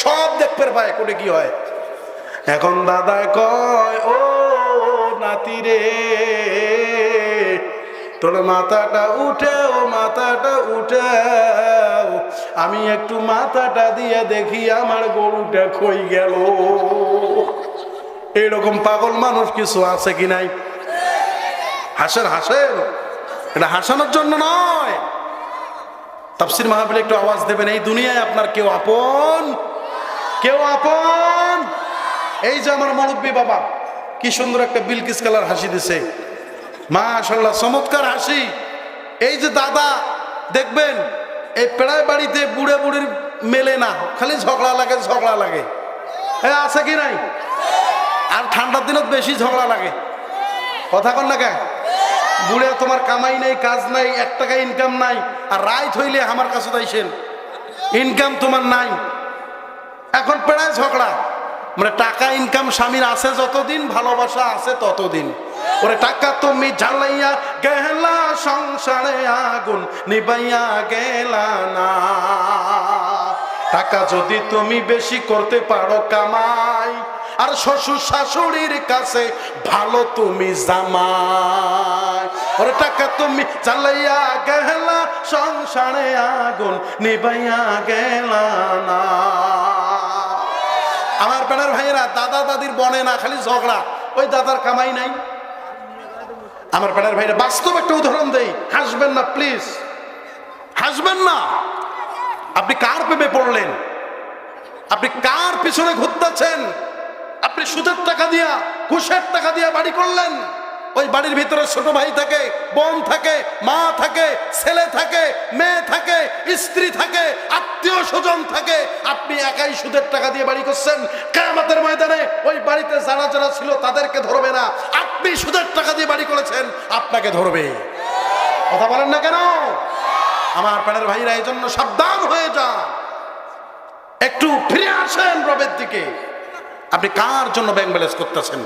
S1: সব দেখতে পায়, কোটে কি হয়। এখন দাদা কয়, ও নাতি রে, তোর মাথাটা উঠেও, মাথাটা উঠেও, আমি একটু মাথাটা দিয়ে দেখি আমার গরুটা কই গেল। এইরকম পাগল মানুষ কিছু আছে কি নাই? হাসেন হাসেন, এটা হাসানোর জন্য নয়। তাফসীর মাহফিলে একটু আওয়াজ দেবেন। এই দুনিয়ায় আপনার কেউ আপন, কেউ আপন। এই যে আমার মুরব্বী বাবা কি সুন্দর একটা বিলকিস কালার হাসি দিছে, মাশাআল্লাহ, চমৎকার হাসি। এই যে দাদা দেখবেন, এই পেড়ায় বাড়িতে বুড়ে বুড়ির মেলে না, খালি ঝগড়া লাগে ঝগড়া লাগে। হ্যাঁ, আছে কি নাই? আর ঠান্ডার দিনত বেশি ঝগড়া লাগে। কথা কন না কে? বুড়ে তোমার কামাই নাই, কাজ নাই, 1 টাকা ইনকাম নাই, আর রাইত হইলে আমার কাছে দাইছেন, ইনকাম তোমার নাই। এখন পেড়ায় ঝগড়া, মানে টাকা ইনকাম স্বামীর আছে যতদিন, ভালোবাসা আছে ততদিন। ওরে টাকা তুমি জ্বালাইয়া গেলা, সংসারে আগুন নিবাইয়া গেলা না। টাকা যদি তুমি বেশি করতে পারো কামাই, আর শ্বশুর শাশুড়ির কাছে ভালো তুমি জামাই। ওরে টাকা তুমি জ্বালাইয়া গেলা, সংসারে আগুন নিবাইয়া গেলা না। আমার প্রাণের ভাইয়েরা, দাদা দাদির বনে না, খালি ঝগড়া। ওই দাদার কামাই নাই। আমার প্রাণের ভাইরা, বাস্তব একটা উদাহরণ দেই, হাসবেন না প্লিজ, হাসবেন না। আপনি কার প্রেমে পড়লেন? আপনি কার পিছনে ঘুরতেছেন? আপনি সুদের টাকা দিয়া, ঘুষের টাকা দিয়া বাড়ি করলেন, ওই বাড়ির ভিতরে ছোট ভাই থাকে, বোন থাকে, মা থাকে, ছেলে থাকে, মেয়ে থাকে, স্ত্রী থাকে, আত্মীয় স্বজন থাকে। আপনি একাই সুদের টাকা দিয়ে বাড়ি করছেন, কিয়ামতের ময়দানে ওই বাড়িতে যারা যারা ছিল তাদেরকে ধরবে না, আপনি সুদের টাকা দিয়ে বাড়ি করেছেন, আপনাকে ধরবে। কথা বলেন না কেন? আমার প্রাণের ভাইরা, এই জন্য সাবধান হয়ে যান, একটু ফিরে আসেন রবের দিকে। আপনি কার জন্য ব্যাংক ব্যালেন্স করতেছেন?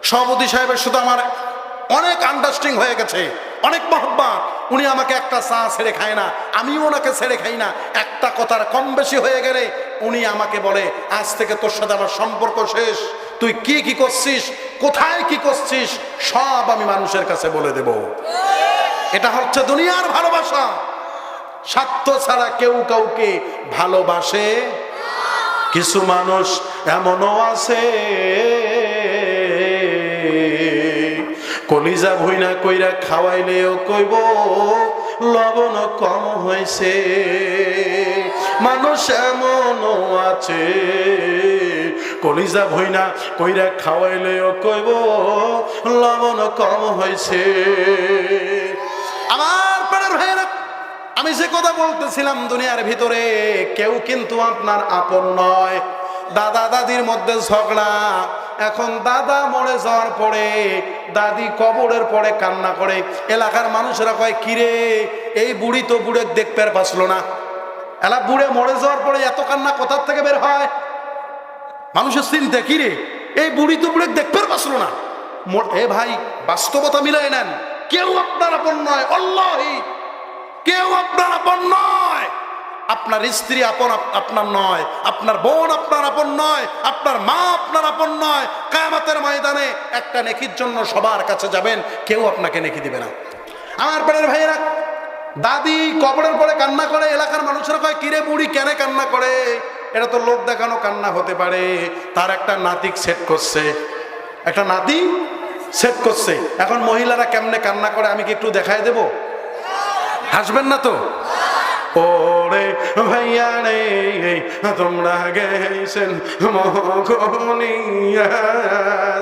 S1: সভাপতি সাহেবের শুধু আমার অনেক আন্ডারস্ট্যান্ডিং হয়ে গেছে, অনেক মহব্বত। উনি আমাকে একটা চা ছেড়ে খায় না, আমিও ওনাকে ছেড়ে খাই না। একটা কথার কম বেশি হয়ে গেলে উনি আমাকে বলে, আজ থেকে তোর সাথে আমার সম্পর্ক শেষ, তুই কি কি করছিস, কোথায় কি করছিস, সব আমি মানুষের কাছে বলে দেব। এটা হচ্ছে দুনিয়ার ভালোবাসা। স্বার্থ ছাড়া কেউ কাউকে ভালোবাসে। কিছু মানুষ এমনও আছে, কলিজা ভুইনা কইরা খাওয়াইলেও কইব লবণ কম হয়েছে। মানুষ এমনও আছে, কলিজা ভুইনা কইরা খাওয়াইলেও কইব লবণ কম হয়েছে। আমার প্রাণের ভাইরা, আমি যে কথা বলতেছিলাম, দুনিয়ার ভিতরে কেউ কিন্তু আপনার আপন নয়। দাদা দাদির মধ্যে ঝগড়া, এখন দাদা মরে যাওয়ার পরে দাদি কবরের পরে কান্না করে। এলাকার মানুষেরা কয়, কিরে এই বুড়ি তো বুড়ে দেখতে পারছিল না। এলা বুড়ে মরে যাওয়ার পরে এত কান্না কোথার থেকে বের হয়? মানুষের চিন্তা, কিরে এই বুড়ি তো বুড়ে দেখতে পারছিল না। এ ভাই, বাস্তবতা মিলাই নেন, কেউ আপনার আপন নয়। আল্লাহি কেউ আপনার আপন নয়। আপনার স্ত্রী আপন আপনার নয়, আপনার বোন আপনার আপন নয়, আপনার মা আপনার আপন নয়। কিয়ামতের ময়দানে একটা নেকির জন্য সবার কাছে যাবেন, কেউ আপনাকে নেকি দিবে না। আমার প্রাণের ভাইয়েরা, দাদি কবরের পরে কান্না করে। এলাকার মানুষেরা কয়, কিরে বুড়ি কেন কান্না করে? এটা তো লোক দেখানো কান্না হতে পারে। তার একটা নাতি সেট করছে, একটা নাতি সেট করছে। এখন মহিলারা কেমনে কান্না করে আমি কি একটু দেখায় দেব? হাসবেন না তো? ওরে ভাইয়া রে তোমরা গেছেন মগনিয়া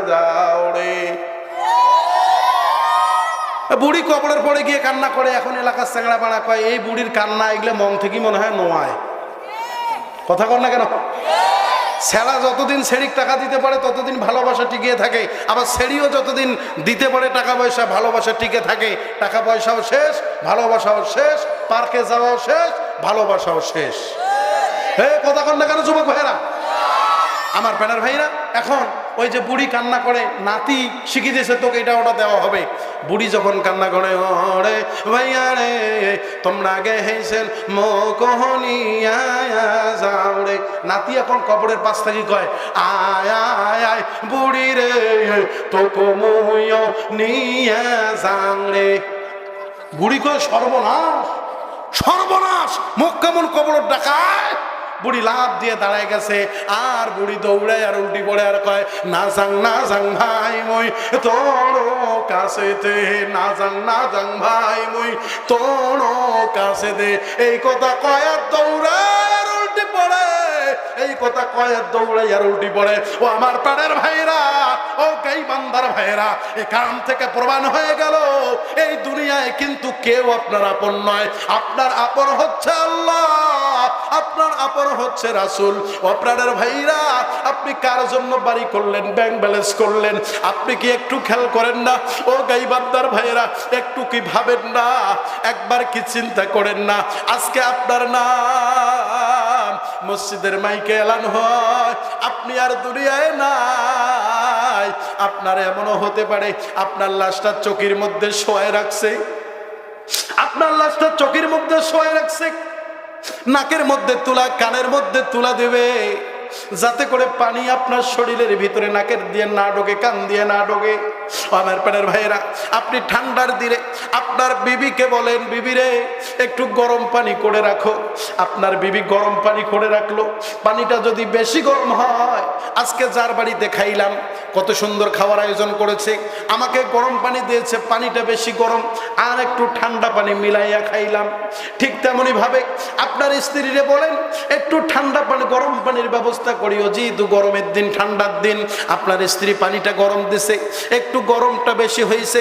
S1: যাও রে। বুড়ি কবরের পরে গিয়ে কান্না করে। এখন এলাকার চ্যাংড়া পাড়া কয়, এই বুড়ির কান্না এগুলো মন থেকে মনে হয় নোয়ায়। কথা কর না কেন? ছেড়া যতদিন ছেড়িক টাকা দিতে পারে ততদিন ভালোবাসা টিকে থাকে, আবার ছেড়িও যতদিন দিতে পারে টাকা পয়সা, ভালোবাসা টিকে থাকে। টাকা পয়সাও শেষ, ভালোবাসাও শেষ, পার্কে যাওয়াও শেষ, ভালোবাসাও শেষ। কথা কর না কেন যুবক ভাইরা? আমার প্যানের ভাইরা, এখন ওই যে বুড়ি কান্না করে, নাতি শিখিয়ে দিয়েছে তোকে এটা ওটা দেওয়া হবে। বুড়ি যখন কান্না করে, ওরে ভাইয়া রে তোমরা গেছেন মগনিয়া যাও রে। নাতি এখন কবরের পাশ থেকে কয়, আয় আয় আয় বুড়ি রে তোকে মুইও নিয়া যাং রে। বুড়ি কয়, সর্বনাশ সর্বনাশ, মুখ কেমন কবর ডাকায়। বুড়ি লাভ দিয়ে দাঁড়ায় গেছে, আর বুড়ি দৌড়ায় আর উল্টি পড়ে আর কয়, না যাং ভাই মই তোর কাছেতে, না যাং ভাই মই তোর কাছে দে। এই কথা কয় আর দৌড়ায় আর উল্টি পড়ে, এই কথা কয় আর দৌড়ায় আর উল্টি পড়ে। ও আমার প্রাণের ভাইরা, ও গাইবান্ধার ভাইরা, এখান থেকে প্রমাণ হয়ে গেল এই দুনিয়ায় কিন্তু কেউ আপনার আপন নয়। আপনার আপন হচ্ছে আল্লাহ, আপনার আপন হচ্ছে রাসূল। ও প্রাণের ভাইরা, আপনি কার জন্য বাড়ি করলেন, ব্যাংক ব্যালেন্স করলেন, আপনি কি একটু খেয়াল করেন না? ও গাইবান্ধার ভাইরা, একটু কি ভাবেন না? একবার কি চিন্তা করেন না? আজকে আপনার নাম মসজিদের মাইকে এলান হয়, আপনি আর দুনিয়ায় নাই। আপনার এমনও হতে পারে আপনার লাশটা চকির মধ্যে শোয়ায় রাখছে, আপনার লাশটা চকির মধ্যে শোয়ায় রাখছে, নাকের মধ্যে তুলা, কানের মধ্যে তুলা দেবে, যাতে করে পানি আপনার শরীরের ভিতরে নাকের দিয়ে না ঢোকে, কান দিয়ে না ঢোকে। আমার প্রাণের ভাইয়েরা, আপনি ঠান্ডার দিনে আপনার বিবিকে বলেন, বিবি রে একটু গরম পানি করে রাখো। আপনার বিবি গরম পানি করে রাখলো। পানিটা যদি বেশি গরম হয়, আজকে যার বাড়িতে খাইলাম কত সুন্দর খাওয়ার আয়োজন করেছে, আমাকে গরম পানি দিয়েছে, পানিটা বেশি গরম, আর একটু ঠান্ডা পানি মিলাইয়া খাইলাম। ঠিক তেমনি ভাবে আপনার স্ত্রীরে বলেন একটু ঠান্ডা পানি, গরম পানির ব্যবস্থা করিও। যেহেতু গরমের দিন, ঠান্ডার দিন, আপনার স্ত্রী পানিটা গরম দিছে, একটু গরমটা বেশি হয়েছে,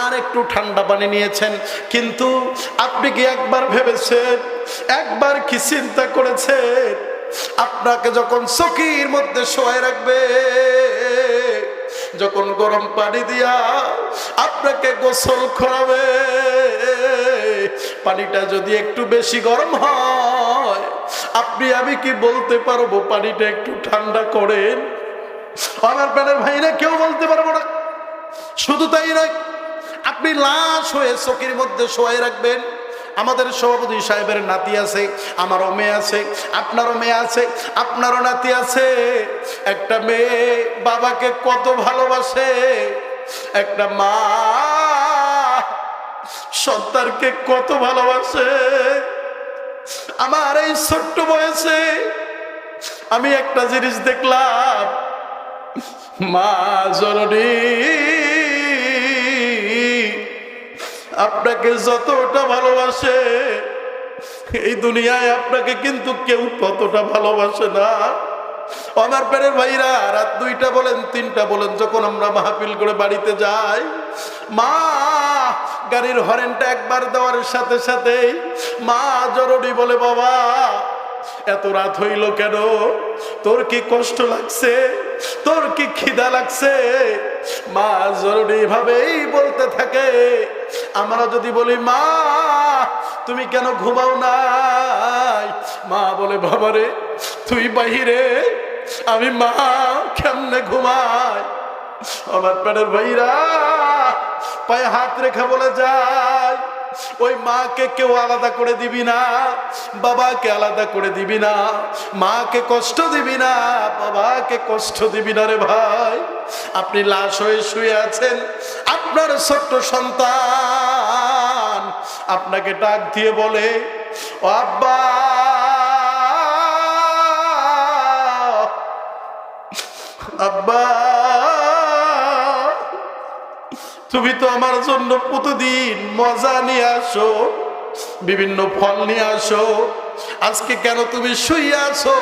S1: আর একটু ঠান্ডা পানি নিয়েছেন। কিন্তু আপনি কি একবার ভেবেছেন, একবার কি চিন্তা করেছেন, আপনাকে যখন চকির মধ্যে শোয়াই রাখবে, যখন গরম পানি দিয়া আপনাকে গোসল করাবে, পানিটা যদি একটু বেশি গরম হয়, আপনি আমি কি বলতে পারবো পানিটা একটু ঠান্ডা করেন? আমার প্রাণের ভাইরা কেউ বলতে পারবো না। শুধু তাই নয়, আপনি লাশ হয়ে চকির মধ্যে শোয়াই রাখবেন। আমাদের সভাপতি সাহেবের নাতি আছে, আমারও মেয়ে আছে, আপনারও মেয়ে আছে, আপনারও নাতি আছে। একটা মেয়ে বাবাকে কত ভালোবাসে, একটা মা সন্তানকে কত ভালোবাসে। আমার এই ছোট্ট বয়সে আমি একটা জিনিস দেখলাম, মা জননী আপনাকে যতটা ভালোবাসে, এই দুনিয়ায় আপনাকে কিন্তু কেউ ততটা ভালোবাসে না। আমার প্যারের ভাইরা, রাত 2টা বলেন 3টা বলেন, যখন আমরা মাহফিল করে বাড়িতে যাই, মা গাড়ির হরেনটা একবার দেওয়ার সাথে সাথেই মা জরুরি বলে, বাবা এত রাত হইল কেন? তোর কি কষ্ট লাগছে? তোর কি খিদা লাগছে? মা জরুরি ভাবেই বলতে থাকে। আমরা যদি বলি, মা তুমি কেন ঘুমাও নাই? মা বলে, বাবারে তুই বাহিরে, আমি মা কেমনে ঘুমাই? আমার প্রাণের ভাইরা পায়ে হাত রেখে বলে যায়, ওই মাকে কেউ আলাদা করে দিবি না, বাবাকে আলাদা করে দিবি না, মাকে কষ্ট দিবি না, বাবাকে কষ্ট দিবি না রে ভাই। আপনি লাশ হয়ে শুয়ে আছেন, আপনার ছোট্ট সন্তান আপনাকে ডাক দিয়ে বলে, ও আব্বা, আব্বা তুমি তো আমার জন্য প্রতিদিন মজা নিয়ে আসো, বিভিন্ন ফল নিয়ে আসো, আজকে কেন তুমি শুয়ে আছো?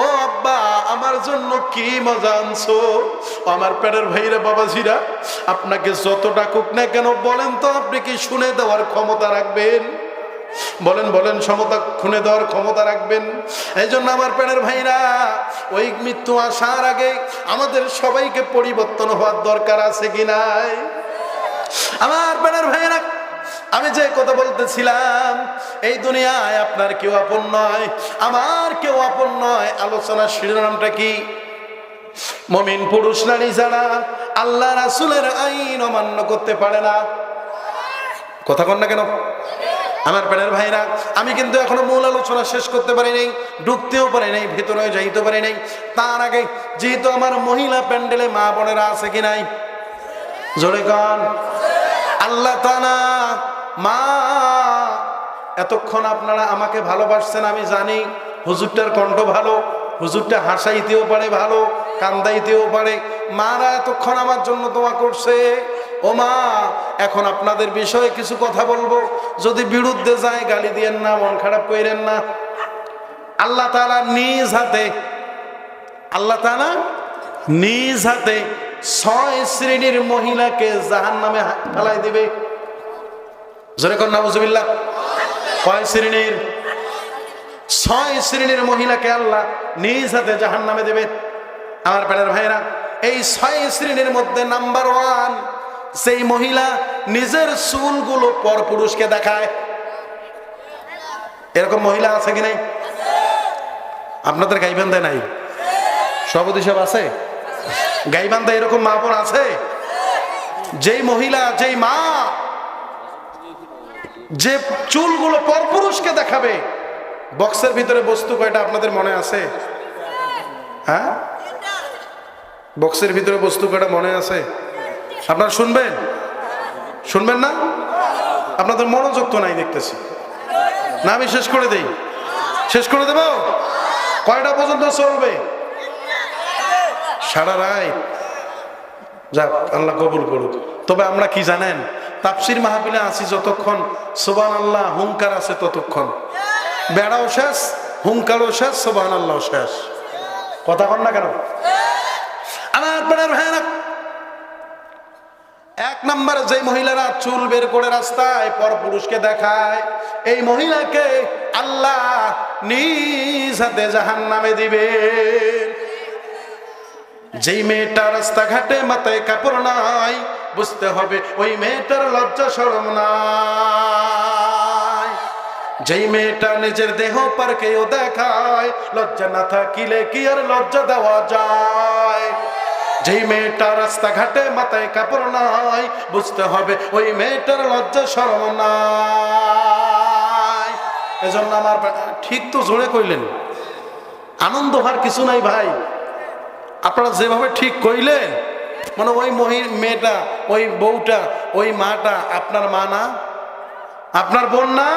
S1: ও আব্বা, আমার জন্য কি মজা আনছো? আমার পেটের ভাইরা, বাবাজিরা, আপনাকে যত ডাকুক না কেন বলেন তো, আপনি কি শুনে দেওয়ার ক্ষমতা রাখবেন? বলেন বলেন, সমতা খুনে দেওয়ার ক্ষমতা রাখবেন? এই জন্য আমার প্রাণের ভাইরা, ওই মৃত্যু আসার আগে আমাদের সবাইকে পরিবর্তন হওয়ার দরকার আছে কি নাই? আমার প্রাণের ভাইরা, আমি যে কথা বলতেছিলাম, এই দুনিয়ায় আপনার কেউ আপন নয়, আমার কেউ আপন নয়। আলোচনার শিরোনামটা কি? মুমিন পুরুষ নারী যারা আল্লাহ রাসূলের আইন অমান্য করতে পারে না। কথা কন না কেন? আমার প্রাণের ভাইরা, আমি কিন্তু এখনো মূল আলোচনা শেষ করতে পারি নাই, ঢুকতেও পারি নাই, ভেতরে যাইতে পারি নাই। তার আগে যেহেতু আমার মহিলা প্যান্ডেলে মা বোনেরা আছে কি নাই? জোরে কন। আল্লাহ তাআলা, মা এতক্ষণ আপনারা আমাকে ভালোবাসছেন আমি জানি। হুজুরটার কণ্ঠ ভালো, হুজুরটা হাসাইতেও পারে ভালো, কান্দাইতেও পারে। মারা এতক্ষণ আমার জন্য দোয়া করছে। ও মা, এখন আপনাদের বিষয়ে কিছু কথা বলবো, যদি বিরুদ্ধে যায় গালি দিয়েন না, মন খারাপ কইরেন না। আল্লাহ তাআলা নিজ হাতে, আল্লাহ তাআলা নিজ হাতে 6 শ্রেণীর মহিলাকে জাহান্নামে ফেলাই দিবে। জোরে কর নাউজুবিল্লাহ। কয় শ্রেণীর? 6 শ্রেণীর মহিলাকে আল্লাহ নিজ হাতে জাহান্নামে দেবে। আমার প্রাণের ভাইরা, এই 6 শ্রেণীর মধ্যে নাম্বার 1 সেই মহিলা নিজের চুলগুলো পরপুরুষকে দেখায়। এরকম মহিলা আছে কি নাই? আপনাদের গাইবান্ধায় নাই? সভাপতি সাহেব আছে? গাইবান্ধায় এরকম মা বোন আছে? যেই মহিলা, যেই মা যে চুলগুলো পরপুরুষকে দেখাবে। বক্সের ভিতরে বস্তু কয়টা আপনাদের মনে আছে? হ্যাঁ, বক্সের ভিতরে বস্তু কয়টা মনে আছে? আপনারা শুনবেন? শুনবেন না? আপনাদের মনোযোগ তো নাই দেখতেছি। না আমি শেষ করে দেই? শেষ করে দেব? কয়টা পর্যন্ত চলবে? সারা রাত? যাক, আল্লাহ কবুল করুক। তবে আমরা কি জানেন, তাফসীর মাহফিলে আছি যতক্ষণ সুবহানাল্লাহ হুঙ্কার আছে ততক্ষণ। বেড়াও শেষ, হুঙ্কারও শেষ, সুবহানাল্লাহ শেষ। কথা কন না কেন? আমার আপনার ভাইরা, এক নম্বরে যে মহিলারা চুল বের করে রাস্তায় পর পুরুষকে দেখায়, এই মহিলাকে আল্লাহ নিজ হাতে জাহান্নামে দিবে। যেই মেয়েটা রাস্তাঘাটে মাথায় কাপড় নাই, বুঝতে হবে ওই মেয়েটার লজ্জা শরম নাই। যেই মেয়েটা নিজের দেহ পারকেও দেখায়, লজ্জা না থাকিলে কি আর লজ্জা দেওয়া যায়? যেই মেয়েটা রাস্তাঘাটে মাথায় কাপড় নাই, বুঝতে হবে ওই মেয়েটার লজ্জা শরম নাই। এজন্য আমার ঠিক তো জোরে কইলেন, আনন্দ হওয়ার কিছু নাই ভাই। আপনারা যেভাবে ঠিক কইলেন, মানে ওই মেয়েটা, ওই বউটা, ওই মাটা আপনার মা না, আপনার বোন না,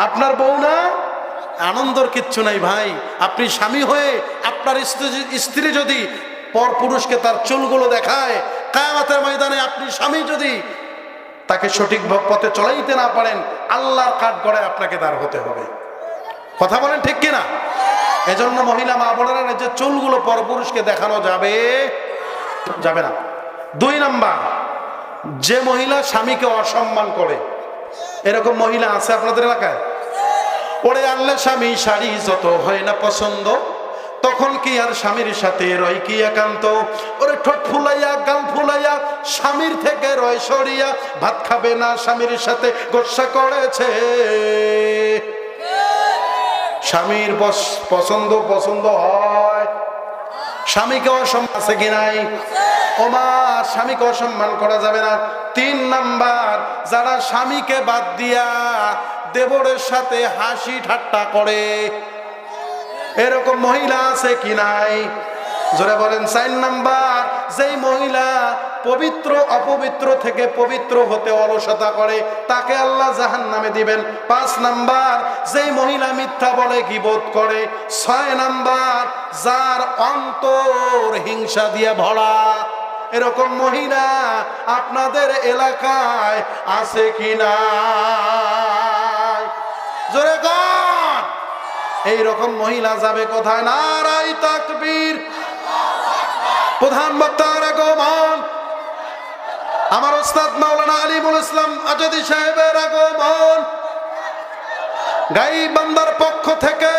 S1: আপনার বউ না। আনন্দর কিচ্ছু নাই ভাই। আপনি স্বামী হয়ে আপনার স্ত্রী যদি পর পুরুষকে তার চুলগুলো দেখায়, কিয়ামতের ময়দানে আপনি স্বামী যদি তাকে সঠিক পথে চলাইতে না পারেন, আল্লাহর কাঠগড়ায় আপনাকে দাঁড় হতে হবে। কথা বলেন ঠিক কিনা? এজন্য মহিলা মা বোনেরা যে চুলগুলো পর পুরুষকে দেখানো যাবে যাবে না। 2 নাম্বার, যে মহিলা স্বামীকে অসম্মান করে, এরকম মহিলা আছে আপনাদের এলাকায়? ওরে আল্লাহ, স্বামী শাড়ি যত হয় না পছন্দ, তখন কি আর স্বামীর সাথে রয় কি একান্ত? ওরে ঠোঁট ফুলাইয়া গাল ফুলাইয়া স্বামীর থেকে রয় সরিয়া, ভাত খাবে না স্বামীর সাথে গোসা করেছে। স্বামীর পছন্দ হয়, স্বামীকে অসম্মান আছে কি নাই? ওমা, স্বামীকে অসম্মান করা যাবে না। 3 নাম্বার, যারা স্বামীকে বাদ দিয়া দেবরের সাথে হাসি ঠাট্টা করে, এরকম মহিলা আছে কি নাই? জোরে বলেন। 4 নাম্বার, যেই মহিলা পবিত্র অপবিত্র থেকে পবিত্র হতে অলসতা করে, তাকে আল্লাহ জাহান্নামে দিবেন। 5 নাম্বার, যেই মহিলা মিথ্যা বলে গীবত করে। 6 নাম্বার, যার অন্তর হিংসা দিয়ে ভরা। এরকম মহিলা আপনাদের এলাকায় আছে কি না? জোরে কোন? এইরকম মহিলা যাবে কোথায়? নারায়ে তাকবীর। প্রধান বক্তার আগমন, আমার ওস্তাদ মাওলানা আলিমুল ইসলাম আজাদী সাহেবের আগমন। গাইব বান্দার পক্ষ থেকে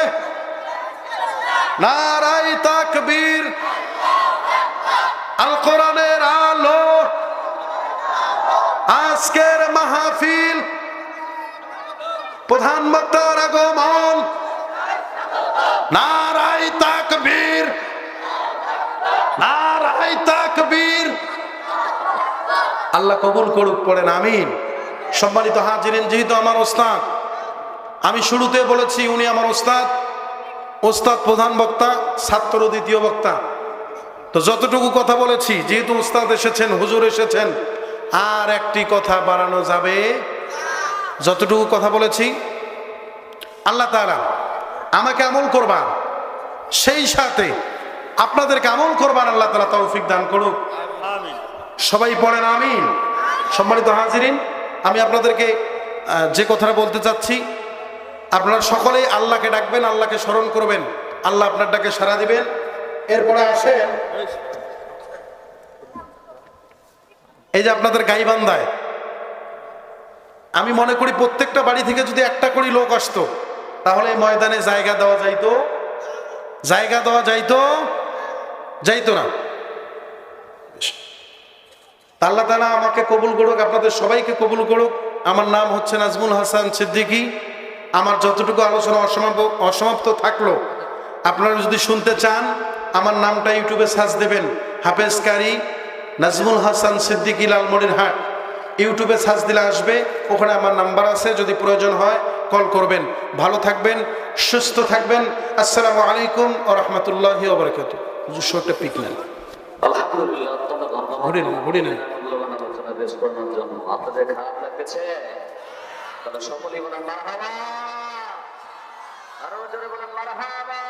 S1: নারায়ে তাকবীর। আল কোরআনের আলো, আজকের মাহফিল, প্রধান বক্তার আগমন। নারায়ে তাকবীর, নারায়ে তাকবীর। আল্লাহ কবুল করুক, পড়েন আমিন। সম্মানিত হাজিরিন, যেহেতু আমার ওস্তাদ, আমি শুরুতে বলেছি উনি আমার ওস্তাদ, প্রধান বক্তা, ছাত্র দ্বিতীয় বক্তা। তো যতটুকু কথা বলেছি, যেহেতু ওস্তাদ এসেছেন, হুজুর এসেছেন, আর একটি কথা বাড়ানো যাবে। যতটুকু কথা বলেছি, আল্লাহ তাআলা আমাকে আমল করবার, সেই সাথে আপনাদেরকে আমল করবার আল্লাহ তাআলা তৌফিক দান করুক। সবাই পড়েন আমিন। সম্মানিত হাজিরিন, আমি আপনাদেরকে যে কথাটা বলতে চাচ্ছি, আপনারা সকলেই আল্লাহকে ডাকবেন, আল্লাহকে স্মরণ করবেন, আল্লাহ আপনার ডাকে সাড়া দিবেন। এরপরে আসেন, এই যে আপনাদের গাইবান্ধায়, আমি মনে করি প্রত্যেকটা বাড়ি থেকে যদি একটা করে লোক আসতো, তাহলে এই ময়দানে জায়গা দেওয়া যাইতো? জায়গা দেওয়া যাইতো? যাইতো না? আল্লাহ তাআলা আমাকে কবুল করুক, আপনাদের সবাইকে কবুল করুক। আমার নাম হচ্ছে নাজমুল হাসান সিদ্দিকী। আমার যতটুকু আলোচনা অসমাপ্ত থাকলো, আপনারা যদি শুনতে চান, আমার নামটা ইউটিউবে সার্চ দেবেন, হাফেজ কারি নাজমুল হাসান সিদ্দিকী, লালমনিরহাট। ইউটিউবে সার্চ দিলে আসবে, ওখানে আমার নাম্বার আছে, যদি প্রয়োজন হয় কল করবেন। ভালো থাকবেন, সুস্থ থাকবেন। আসসালামু আলাইকুম ওয়া রাহমাতুল্লাহি ওয়া বারাকাতুহু। হুজুর একটা পিক নেন, ঘুরে নেন।
S2: পেশ করানোর জন্য। আপনাদের খারাপ লাগতেছে? তাহলে সকলেই বলেন মারহাবা, আরো জোরে বলেন মারহাবা।